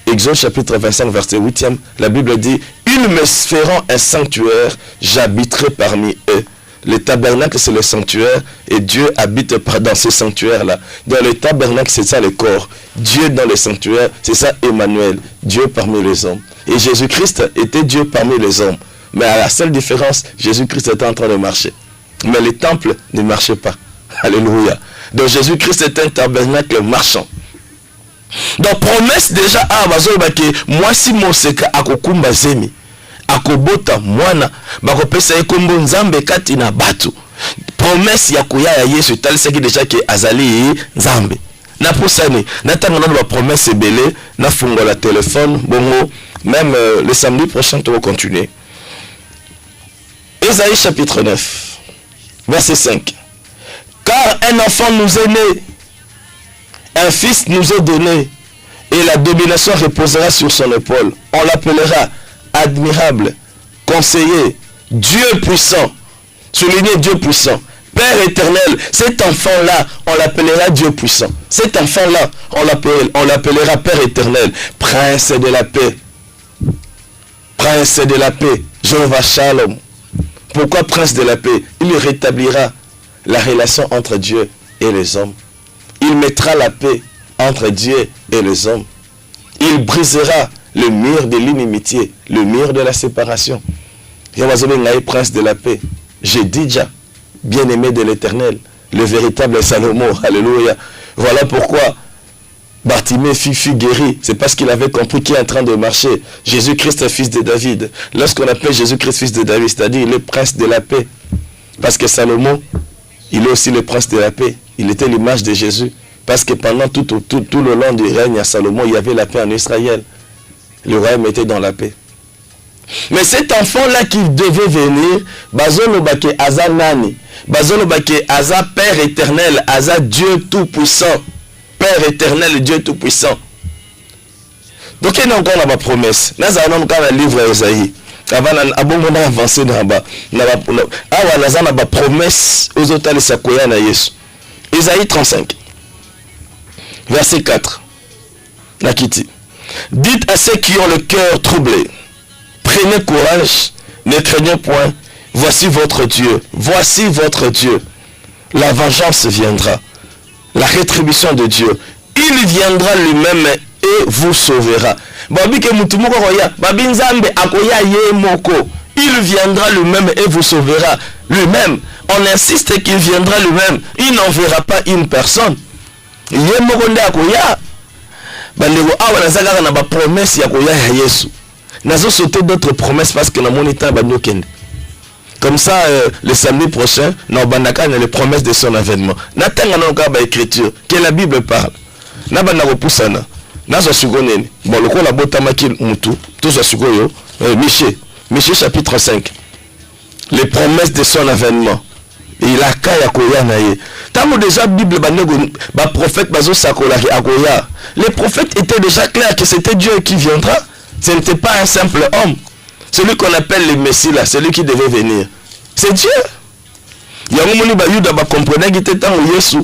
Exode chapitre 25 verset 8e, la Bible dit: ils me feront un sanctuaire, j'habiterai parmi eux. Le tabernacle c'est le sanctuaire et Dieu habite dans ce sanctuaire là. Dans le tabernacle c'est ça le corps. Dieu dans le sanctuaire c'est ça Emmanuel, Dieu parmi les hommes. Et Jésus-Christ était Dieu parmi les hommes. Mais à la seule différence, Jésus-Christ était en train de marcher. Mais le temple ne marchait pas. Alléluia. Donc Jésus-Christ est un tabernacle marchand. Donc promesse déjà moi si moseka akokumba zemi akobota mwana bakopesa ekombo nzambe kati na batu. Promesse ya koya ya Yesu talisaki déjà que azali nzambe. Na posani natanga na ba promesse belé na fungo la téléphone bongo même le samedi prochain on va continuer. Ésaïe chapitre 9 verset 5. Car un enfant nous est né, un fils nous est donné, et la domination reposera sur son épaule. On l'appellera admirable, conseiller, Dieu puissant. Soulignez Dieu puissant. Père éternel, cet enfant-là, on l'appellera Dieu puissant. Cet enfant-là, on l'appellera Père éternel, Prince de la paix. Prince de la paix, Jéhovah Shalom. Pourquoi Prince de la paix? Il rétablira la relation entre Dieu et les hommes. Il mettra la paix entre Dieu et les hommes. Il brisera le mur de l'inimitié, le mur de la séparation. Prince de la paix. J'ai dit déjà, bien-aimé de l'Éternel, le véritable Salomon. Alléluia. Voilà pourquoi Bartimée fut guéri. C'est parce qu'il avait compris qu'il est en train de marcher. Jésus-Christ, fils de David. Lorsqu'on appelle Jésus-Christ, fils de David, c'est-à-dire le prince de la paix. Parce que Salomon, il est aussi le prince de la paix. Il était l'image de Jésus. Parce que pendant tout le long du règne à Salomon, il y avait la paix en Israël. Le royaume était dans la paix. Mais cet enfant-là qui devait venir, Bazolobake Aza Nani, Bazolobake Aza Père éternel, Aza Dieu tout-puissant. Père éternel, Dieu tout-puissant. Donc il y a encore la promesse. Nous avons encore le livre d'Ésaïe. Avant de avancer dans la promesse aux autres Sakoya na Yesu. Ésaïe 35, verset 4. Nakiti. Dites à ceux qui ont le cœur troublé, prenez courage, ne craignez point, voici votre Dieu, voici votre Dieu. La vengeance viendra, la rétribution de Dieu. Il viendra lui-même et vous sauvera. Il viendra lui-même et vous sauvera. Lui-même, on insiste qu'il viendra lui-même. Il n'enverra pas une personne. Promesse ya koya ya Yesu. Nazo sauter d'autres promesses parce que na monita banokende. Comme ça le samedi prochain na bandaka les promesses de son avènement. Natanga na ka ba écriture que la Bible parle. Na banda ko pusana. Nazo sugonene. Bon le ko la botamaki mutu. Tout ça sugoyo. Michée chapitre 5. Les promesses de son avènement. Et il a kaya koya na ye. Tamo déjà Bible ba prophète bazo sakola akoya. Les prophètes étaient déjà clairs que c'était Dieu qui viendra. Ce n'était pas un simple homme. Celui qu'on appelle le Messie là, celui qui devait venir. C'est Dieu. Il y a un moment où Yuda va comprendre qu'il était en Yesu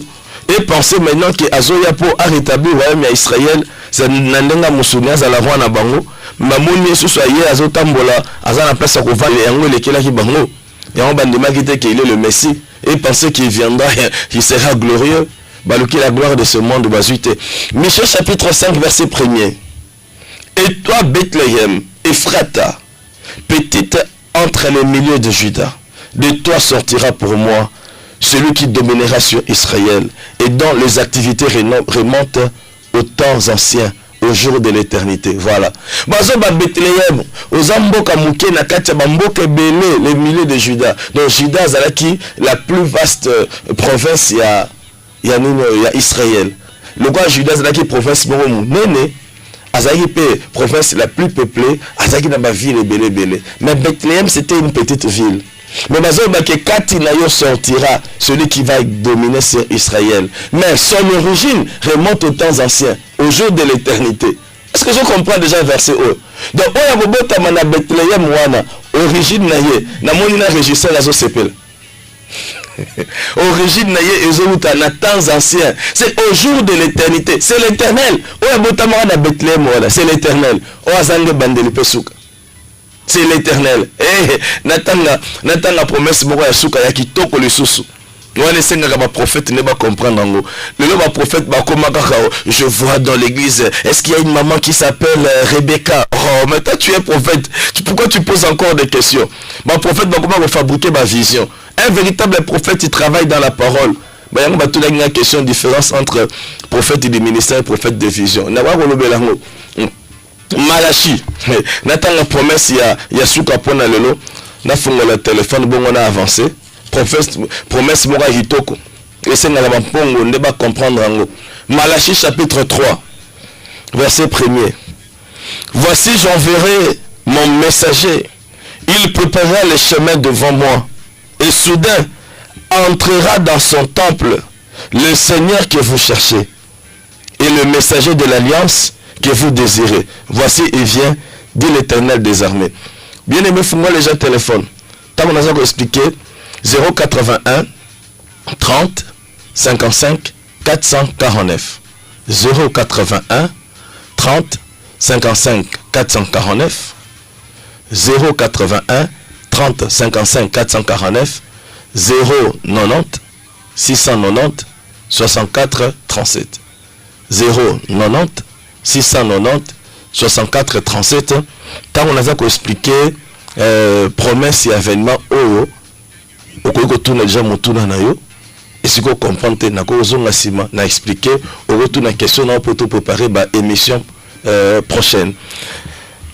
et penser maintenant que Azoya pour rétablir le royaume d'Israël, c'est Nandenga Moussounia Zalavwa na bango. Mamoni Yesu soit hier Azotambola, Azana place à Kova et Ango le Kela qui bango. Et on bandima qui était qu'il est le Messie et penser qu'il viendra, qu'il sera glorieux. Balouki la gloire de ce monde basuité. Michée chapitre 5 verset 1er. Et toi Bethléem, Ephrata, petite entre les milieux de Juda, de toi sortira pour moi celui qui dominera sur Israël et dont les activités remontent aux temps anciens, au jour de l'éternité. Voilà. Bazoba Bethléem, aux amboka mouké na katia bamboka belé les milieux de Juda. Donc Juda zalaki la plus vaste province il y a Israël. Le roi Juda zalaki province moromu nene azaki pe province la plus peuplée, azaki na ba ville belé. Mais Bethléem c'était une petite ville. Mais bazoba ke kati na yo sortira celui qui va dominer sur Israël. Mais son origine remonte aux temps anciens, au jour de l'éternité. Est-ce que je comprends déjà verset O? Donc oya bobota mana Bethléem wana origine na ye na moni na régisseur azo sepel. Origine na ye ezoluta na temps anciens, c'est au jour de l'éternité, c'est l'éternel. Oya bota mana Bethléem wana, c'est l'éternel. Oya zange bandeli pesuka. C'est l'éternel. Natanga promesse moko ya suka ya kitoko lisusu. Wana senga ba prophète ne va comprendre ngo. Le prophète ba komaka je vois dans l'église, est-ce qu'il y a une maman qui s'appelle Rebecca? Oh, mais toi tu es prophète. Pourquoi tu poses encore des questions? Ba prophète ba comment fabriquer ma vision. Un véritable prophète il travaille dans la parole. Bah y'a une question différence entre prophète du ministère et prophète de vision. N'a pas belango. Malachi. N'attend la promesse il y a souka pona lelo. N'a fongo le téléphone bon on a avancé. Promesse mora hitoko. Et c'est n'a pas pongo ne pas comprendre ango. Malachi chapitre 3 verset 1er. Voici j'enverrai mon messager. Il préparera les chemins devant moi. Et soudain entrera dans son temple le Seigneur que vous cherchez et le messager de l'alliance que vous désirez. Voici il vient, dit l'Éternel des armées. Bien aimé, fais-moi les gens téléphone. Tant qu'on a expliqué 081 30 55 449 081 30 55 449 081 30 55 449 090 690 64 37 090 690 64 37. Quand on a expliqué promesse et événement au tourne déjà mon tourne na yo et si vous comprenez na ko zonga sima na expliquer au retour na question na pour préparer ba émission prochaine.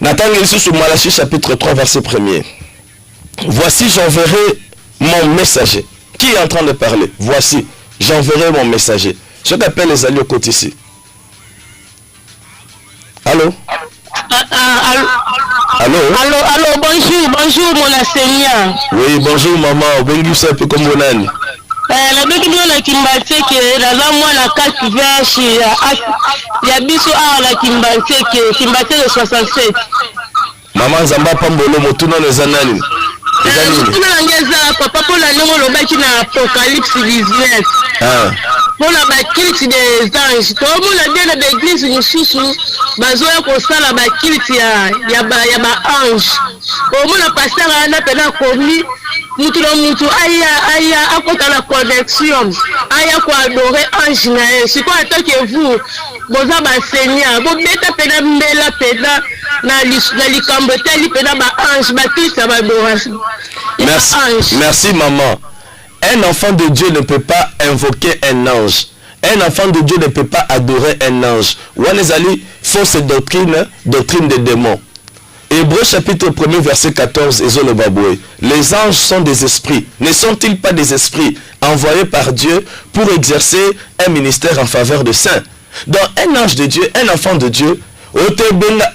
Nathan ici sur Malachi chapitre 3 verset 1er. Voici j'enverrai mon messager. Qui est en train de parler? Voici j'enverrai mon messager. Je t'appelle les alliés au côté ici. Allô? Allô? Allô, bonjour mon enseignant. Oui, bonjour maman, bonjour ça peut comme bonane. La biki na Kimbanseke naza mwana 4 verse ya biso a la Kimbanseke 67. Maman Zamba Pambolo motuna neza nani? Motuna ngeza papa pour la nongo lobaki na Apocalypse 19. Pour la bakiliti des anges. Tout le monde bien de l'église mususu bazoya kosala bakiliti ya ba ange. Au monde pasteur ana pena komi mutu aya akota la connexion aya ko adorer ange na ye. C'est quoi tant que vous boza ba seigneur bo beta pena mbela pena na likambo teli pena ba ange ba Christ ba adoration. Merci maman. Un enfant de Dieu ne peut pas invoquer un ange. Un enfant de Dieu ne peut pas adorer un ange. Wanezali, fausse doctrine des démons. Hébreux chapitre 1er verset 14. Les anges sont des esprits. Ne sont-ils pas des esprits envoyés par Dieu pour exercer un ministère en faveur de saints? Donc un ange de Dieu, un enfant de Dieu,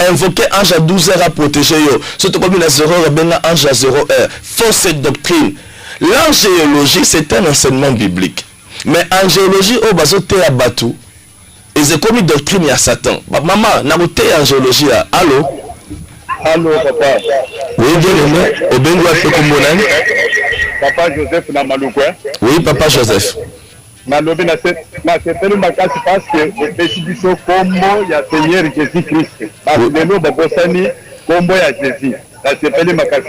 invoquer ange à 12 heures à protéger yo. Surtout comme il a 0 heure, ange à 0 heure. Fausse doctrine. L'angéologie, c'est un enseignement biblique. Mais angéologie, au bazote à Batou, et c'est comme une doctrine à Satan. Maman, n'a pas angéologie. Allô? Allô, papa. Oui, bien aimé. Au Bengoua, c'est comme Bonan. Papa Joseph Namaloukou. Oui, papa Joseph. Nalobi na sepelu makasi parce que pesi biso kombo ya Seigneur Jésus-Christ. Parce que nous babosani kombo ya Jésus. Na sepelu makasi.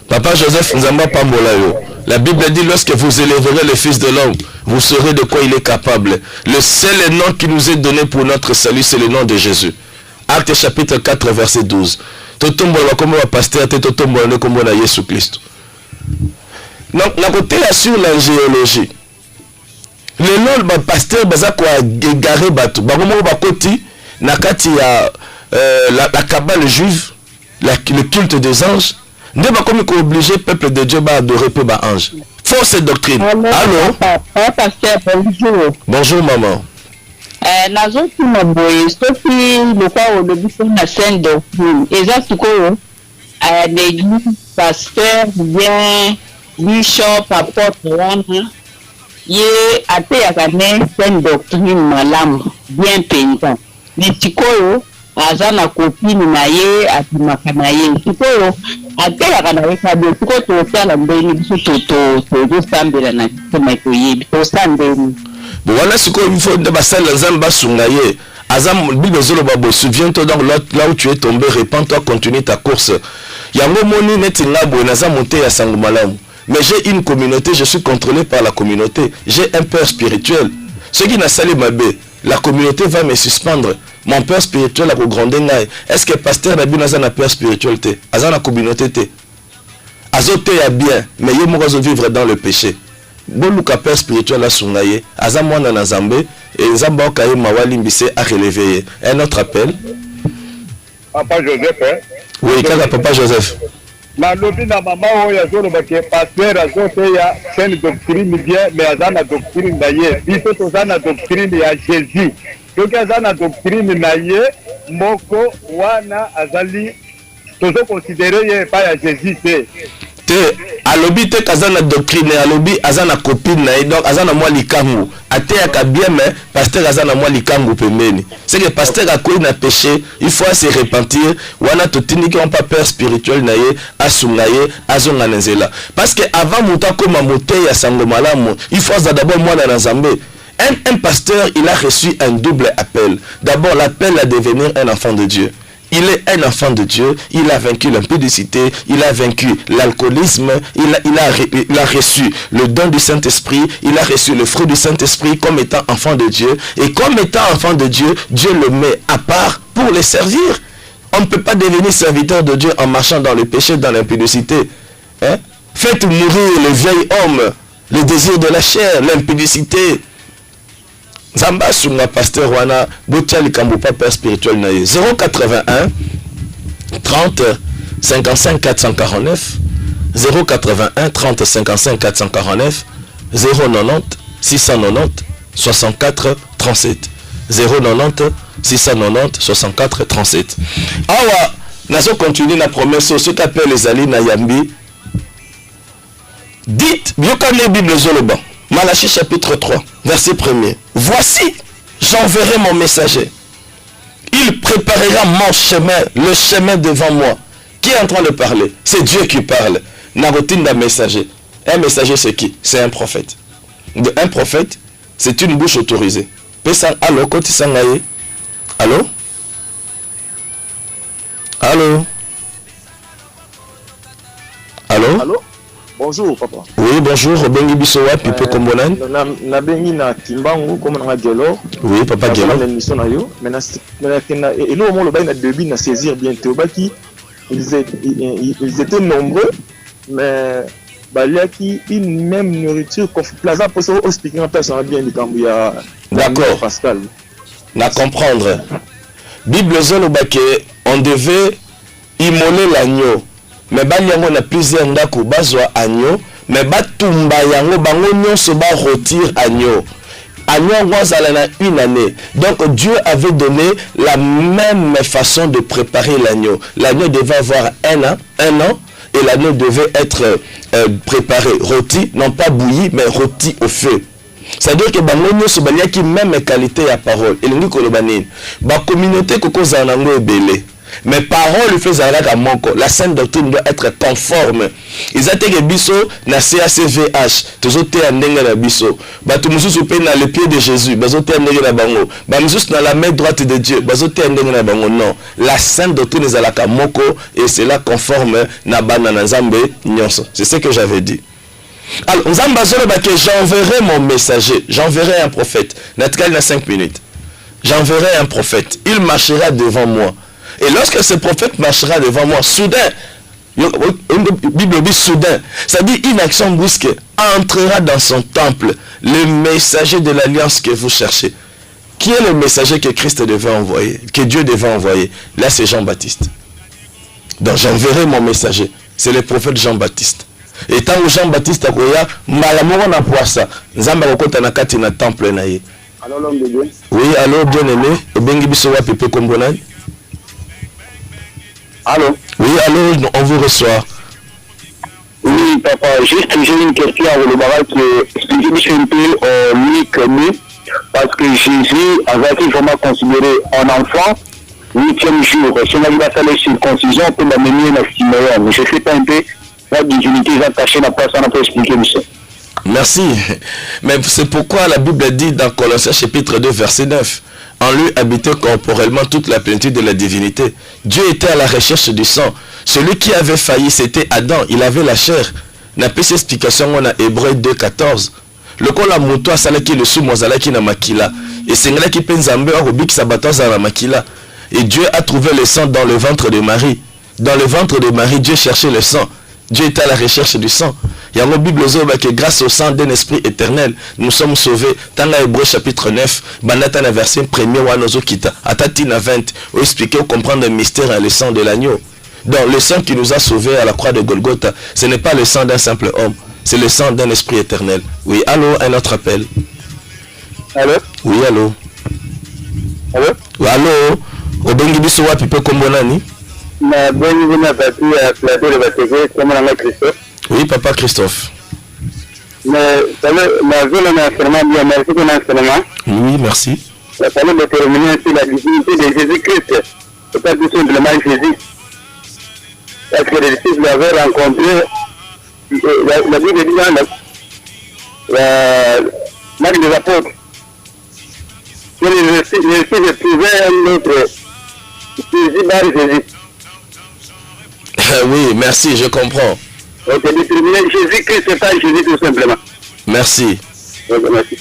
Papa Joseph Nzamba Pambolayo. La Bible dit lorsque vous élèverez le Fils de l'homme, vous saurez de quoi il est capable. Le seul nom qui nous est donné pour notre salut, c'est le nom de Jésus. Acte chapitre 4 verset 12. Totombola comme un pasteur, totombola comme un Jésus Christ. Donc, la côté sur l'angéologie. Le nom du pasteur baza quoi égaré bateau. Bagomo bakoti nakati ya la cabale juive, le culte des anges. Ne pas comme obligé le peuple de Dieu à adorer peu bas ange. Fausse doctrine. Allô? Pasteur, bonjour. Bonjour maman. Nazo tuma boye soki lokwa olobi na sainte doctrine. Eza sikoyo l'église pasteur bien bishop apôtre wana ye ateyaka ne sainte doctrine malamu bien penza. Mais sikoyo aza na kopini na ye atimaka na ye sikoyo ateyaka na ye kabe sikoyo tosala mbeni biso tozosambela na kisema koyebi tosambeni voilà ce qu'il faut de basala nzamba sunga ye azam bible zolo babo souviens-toi donc là où tu es tombé répands-toi continue ta course yango moni neti ngabo naza monté ya sango malamu mais j'ai une communauté, je suis contrôlé par la communauté, j'ai un père spirituel. Ce qui n'a sali mabé, la communauté va me suspendre. Mon père spirituel a grandi. Est-ce que pasteur Nabi n'a un père spirituel? Azan la communauté. Azote a bien, mais il faut vivre dans le péché. boluka père spirituel asunga ye aza mwana na Nzambe et Nzambe okaye mawali mbise a relevé un autre appel. Papa Joseph, hein? Oui, kaka Papa Joseph. Na lobi na mama oyo azoloba ke pasteur azoteya saine doctrine bien mais aza na doctrine na ye biso toza na doctrine ya Jésus soki aza na doctrine na ye moko wana azali tozo considérer ye pa ya Jésus te alobi te kaza na doctrine alobi aza na copine na ye donc aza na mwa likangu ateyaka bien mais pasteur aza na mwa likangu pembeni c'est que pasteur akoyi na péché il faut se repentir wana totindiki on pas père spirituel na ye asunga ye azonga na nzela parce que avant muta koma moteyi ya sango malamu il faut d'abord mwana na Nzambe. Un pasteur il a reçu un double appel. D'abord l'appel à devenir un enfant de Dieu. Il est un enfant de Dieu, il a vaincu l'impudicité, il a vaincu l'alcoolisme, il a reçu le don du Saint-Esprit, il a reçu le fruit du Saint-Esprit comme étant enfant de Dieu. Et comme étant enfant de Dieu, Dieu le met à part pour le servir. On ne peut pas devenir serviteur de Dieu en marchant dans le péché, dans l'impudicité. Hein? Faites mourir le vieil homme, le désir de la chair, l'impudicité. Zamba Sunga pasteur wana botia likambo pa père spirituel na 081 30 55 449 081 30 55 449 090 690 64 37 090 690 64 37. Awa nazo continuer la promesse ce qu'appelle les ali na yambi. Dites biokane Bible zoloba Malachie chapitre 3, verset 1er. Voici, j'enverrai mon messager. Il préparera mon chemin, le chemin devant moi. Qui est en train de parler? C'est Dieu qui parle. Narotine d'un messager. Un messager, c'est qui? C'est un prophète. Un prophète, c'est une bouche autorisée. Allô, Koti Sangaye? Allô? Allô? Allô? Allô? Bonjour papa. Oui, bonjour. Bengi Bisowa, Pipe Kombonan. Na bengi na Timbangu comme na Gelo. Oui, papa Gelo. Na l'émission na yo, mais na et nous on le bail na début na saisir bientôt baki ils étaient nombreux mais baliaki une même nourriture comme plaza pour se expliquer en personne bien du Cambia. D'accord. Pascal. Na comprendre. Bible zolo bake on devait immoler l'agneau. Mais banyango na plusieurs ndako bazwa agneau mais batumba yango bango nyonso ba rôtir agneau. Agneau wazala na une année. Donc Dieu avait donné la même façon de préparer l'agneau. L'agneau devait avoir un an et l'agneau devait être préparé, rôti, non pas bouilli mais rôti au feu. C'est-à-dire que bango nyonso baliaki même qualité à parole. Elingi kolobanini. Ba communauté koko zanango ebele. Mais parole fait à moko. La sainte doctrine doit être conforme. Ils ont été biso na CACVH. Toujours été en dengue na biso. Batu mususu pe na le pied de Jésus. Bazo te en dengue na bango. Ba mususu na la main droite de Dieu. Bazo te en dengue na bango. Non. La sainte doctrine est à la moko et c'est là conforme na banana Nzambe nyonso. C'est ce que j'avais dit. Alors, Nzamba zolo ba que j'enverrai mon messager. J'enverrai un prophète. Natkal na 5 minutes. J'enverrai un prophète. Il marchera devant moi. Et lorsque ce prophète marchera devant moi, soudain, Bible dit soudain, ça dit une action brusque, entrera dans son temple le messager de l'alliance que vous cherchez. Qui est le messager que Christ devait envoyer, que Dieu devait envoyer? Là, c'est Jean-Baptiste. Donc, j'enverrai mon messager. C'est le prophète Jean-Baptiste. Et tant que Jean-Baptiste a koya, malamour na poissa, Zamba kokota na kati na temple na ye. Alors l'homme de Dieu. Oui, alors bien aimé, et bengi bisowa pepe kombonan. Allô? Oui, allô, on vous reçoit. Oui, papa, juste j'ai une question à vous le qui est un peu unique, parce que Jésus avait été vraiment considéré un enfant, 8e jour. Si on a fait la circoncision, on peut l'amener dans Simeon. Mais je ne sais pas un peu la divinité attachée à la place, on peut expliquer ça. Merci. Mais c'est pourquoi la Bible dit dans Colossiens chapitre 2, verset 9. En lui habitait corporellement toute la plénitude de la divinité. Dieu était à la recherche du sang. Celui qui avait failli, c'était Adam. Il avait la chair. N'a pas cette explication, on a Hébreu 2, 14. Le col a monté à Salaki, le sous Mozalaki na Makila. Et c'est là qui pense à Mbeur, Sabatos à la Makila. Et Dieu a trouvé le sang dans le ventre de Marie. Dans le ventre de Marie, Dieu cherchait le sang. Dieu était à la recherche du sang. Il y a une Bible que grâce au sang d'un esprit éternel, nous sommes sauvés. Dans l'Hébreu chapitre 9, banata na verset 1er wa nozo kita, atati na 20, où expliquer ou comprendre le mystère et le sang de l'agneau. Donc le sang qui nous a sauvés à la croix de Golgotha, ce n'est pas le sang d'un simple homme, c'est le sang d'un esprit éternel. Oui, allô, un autre appel. Allô? Oui, allô. Allô? Oui, allô. Obengi biso wapi pe kombo nani? Na bonne na papi à plateau de Bateke, comme on a Christophe. Oui, papa Christophe. Mais ça la zone en enseignement bien, merci pour l'enseignement. Oui, merci. Ça permet de déterminer sur la divinité de Jésus-Christ. C'est pas tout simplement Jésus. Parce que les disciples l'avaient rencontré, la Bible dit dans l'acte des apôtres. Que les disciples trouvaient un autre Jésus par Jésus. Oui, merci, je comprends. Donc, déterminer Jésus-Christ, c'est pas Jésus tout simplement. Merci. Donc, merci.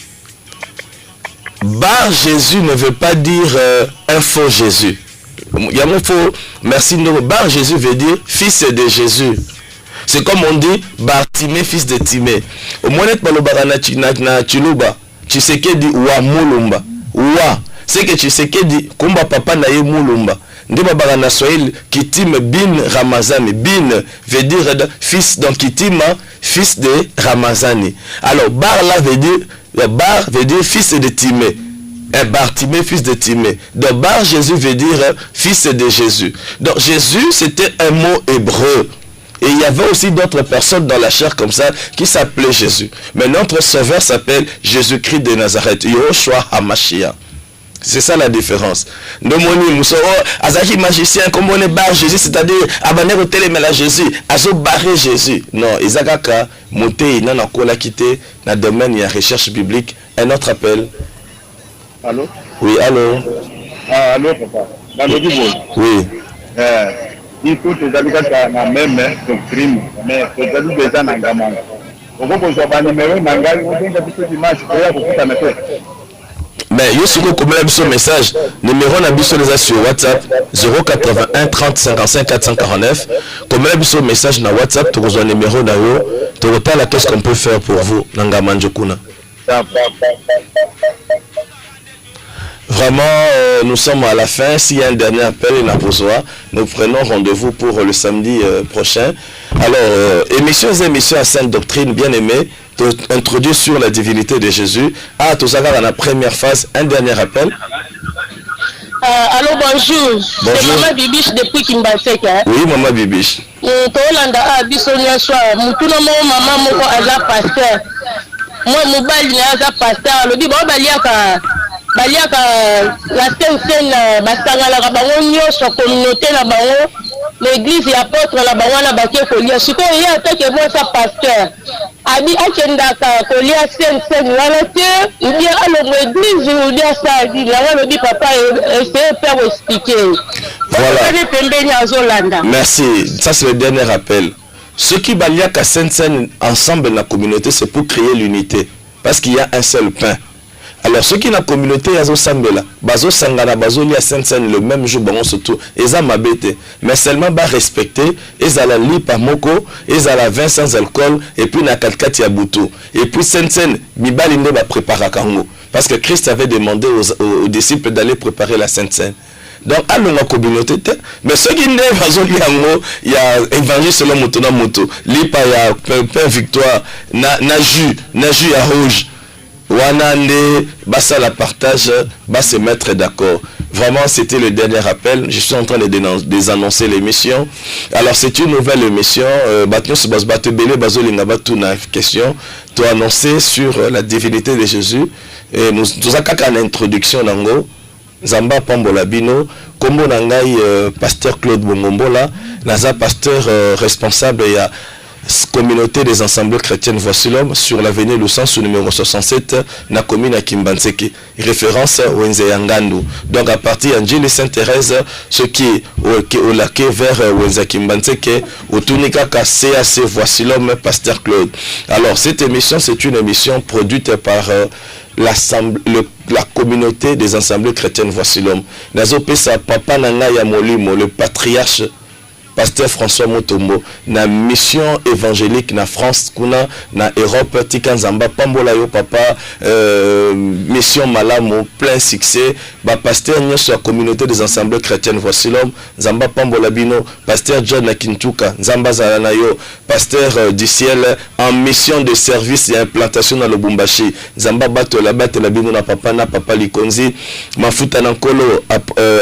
Bar Jésus ne veut pas dire un faux Jésus. Il y a mon faux. Merci. Bar Jésus veut dire fils de Jésus. C'est comme on dit Bartimée, fils de Timée. Au moins, tu sais que dit wa mulumba. Wa. C'est que tu sais que dit kumba papa na ye mulumba. Ndeba barana Swahili Kitim bin Ramazani. Bin veut dire fils, donc Kitima fils de Ramazani. Alors Bar là veut dire fils de Timée. Bartimée, fils de Timée. Donc Bar Jésus veut dire fils de Jésus. Donc Jésus c'était un mot hébreu. Et il y avait aussi d'autres personnes dans la chair comme ça qui s'appelaient Jésus. Mais notre sauveur s'appelle Jésus-Christ de Nazareth. Yoshua HaMashiach. C'est ça la différence. Nomoni Mousso, Azaki magicien, comme on est bar Jésus, c'est-à-dire abaner au télémela Jésus, azo barré Jésus. Non, Isakaka, monté, n'a pas quitté, dans le domaine de la recherche biblique. Un autre appel. Allô? Oui, allô? Ah, allô, papa. Dans le Bible. Oui. Il faut que tu aies la même doctrine, mais tu as déjà un engagement. On va poser un numéro, un engagement, on va poser une image, on va poser. Mais yo siko komela biso message numéro na biso les sur WhatsApp 081 30 55 449 komela biso message na WhatsApp tu rejoins numéro na yo tu repères qu'est-ce qu'on peut faire pour vous nanga manjokuna. Vraiment nous sommes à la fin. S'il y a un dernier appel nous prenons rendez-vous pour le samedi prochain. Alors émission à Sainte Doctrine bien aimée, introduit sur la divinité de Jésus. Ah, tout ça dans la première phase, un dernier appel. Allô, bonjour. Bonjour. C'est Maman Bibiche depuis Kimbasek. Oui, Maman Bibiche. Tolanda a bisonia soir. Mutuna mo maman moko aza pasteur. Moi mobali na aza pasteur. Lobi ba baliaka la scène basangala ka bango nyoso communauté na bango. L'église et apôtre la bango na bakie kolia. Siko ya atake moi sa pasteur. Abi akendaka kolia scène wala te ou bien alors l'église ou bien ça dit là on dit papa essayer faire expliquer. Voilà. Merci. Ça c'est le dernier appel. Ceux qui baliaka scène ensemble dans la communauté, c'est pour créer l'unité parce qu'il y a un seul pain. Alors ceux qui dans la communauté yazo sambela bazo sangana bazo lia scène le même jour bon surtout eza mabete mais seulement ba respecter ezala lipa moko ezala vin sans alcool et puis na katikati ya butu et puis scène mibali nde ba préparer kango parce que Christ avait demandé aux disciples d'aller préparer la sainte scène. Donc à la communauté mais ceux qui ne bazo liango il y a évangile selon motona moto lipa ya pain victoire na jus ya rouge. Wanande, basa la partage, bas se mettre d'accord. Vraiment, c'était le dernier appel. Je suis en train de désannoncer l'émission. Alors, c'est une nouvelle émission. Question. Tu as annoncé sur la divinité de Jésus. Et nous avons une introduction. Zamba Pambola Bino, Kombo Nangai, pasteur Claude Bongombola, Naza pasteur responsable et à communauté des ensembles chrétiennes Voici l'homme sur l'avenue Lusansu numéro 67 na commune à Kimbanseki référence Wenze Yangandu. Donc à partir d'Angeli Sainte-Thérèse ce qui au laqué vers Wenze Kimbanseki au Tunika CAC Voici l'homme pasteur Claude. Alors cette émission c'est une émission produite par la communauté des assemblées chrétiennes Voici l'homme. Nazo pesa papa nanga ya molimo le patriarche pasteur François Motombo na mission évangélique na France kuna na Europe tika nzamba pambola yo papa mission malamu plein succès ba pasteur nyonso ya communauté des assemblées chrétiennes voici l'homme nzamba pambola bino pasteur John Kintuka nzamba zala na yo pasteur du ciel en mission de service et implantation dans le Lubumbashi nzamba bato la bino na papa Likonzi mafuta na nkolo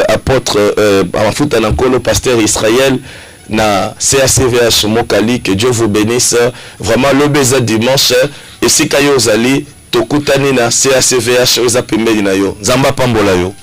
apôtre mafuta na nkolo pasteur Israël na CACVH Mokali, que Dieu vous bénisse vraiment le baiser dimanche et si kayo zali tokutani na CACVH oza pembeni na yo nzamba pambola yo.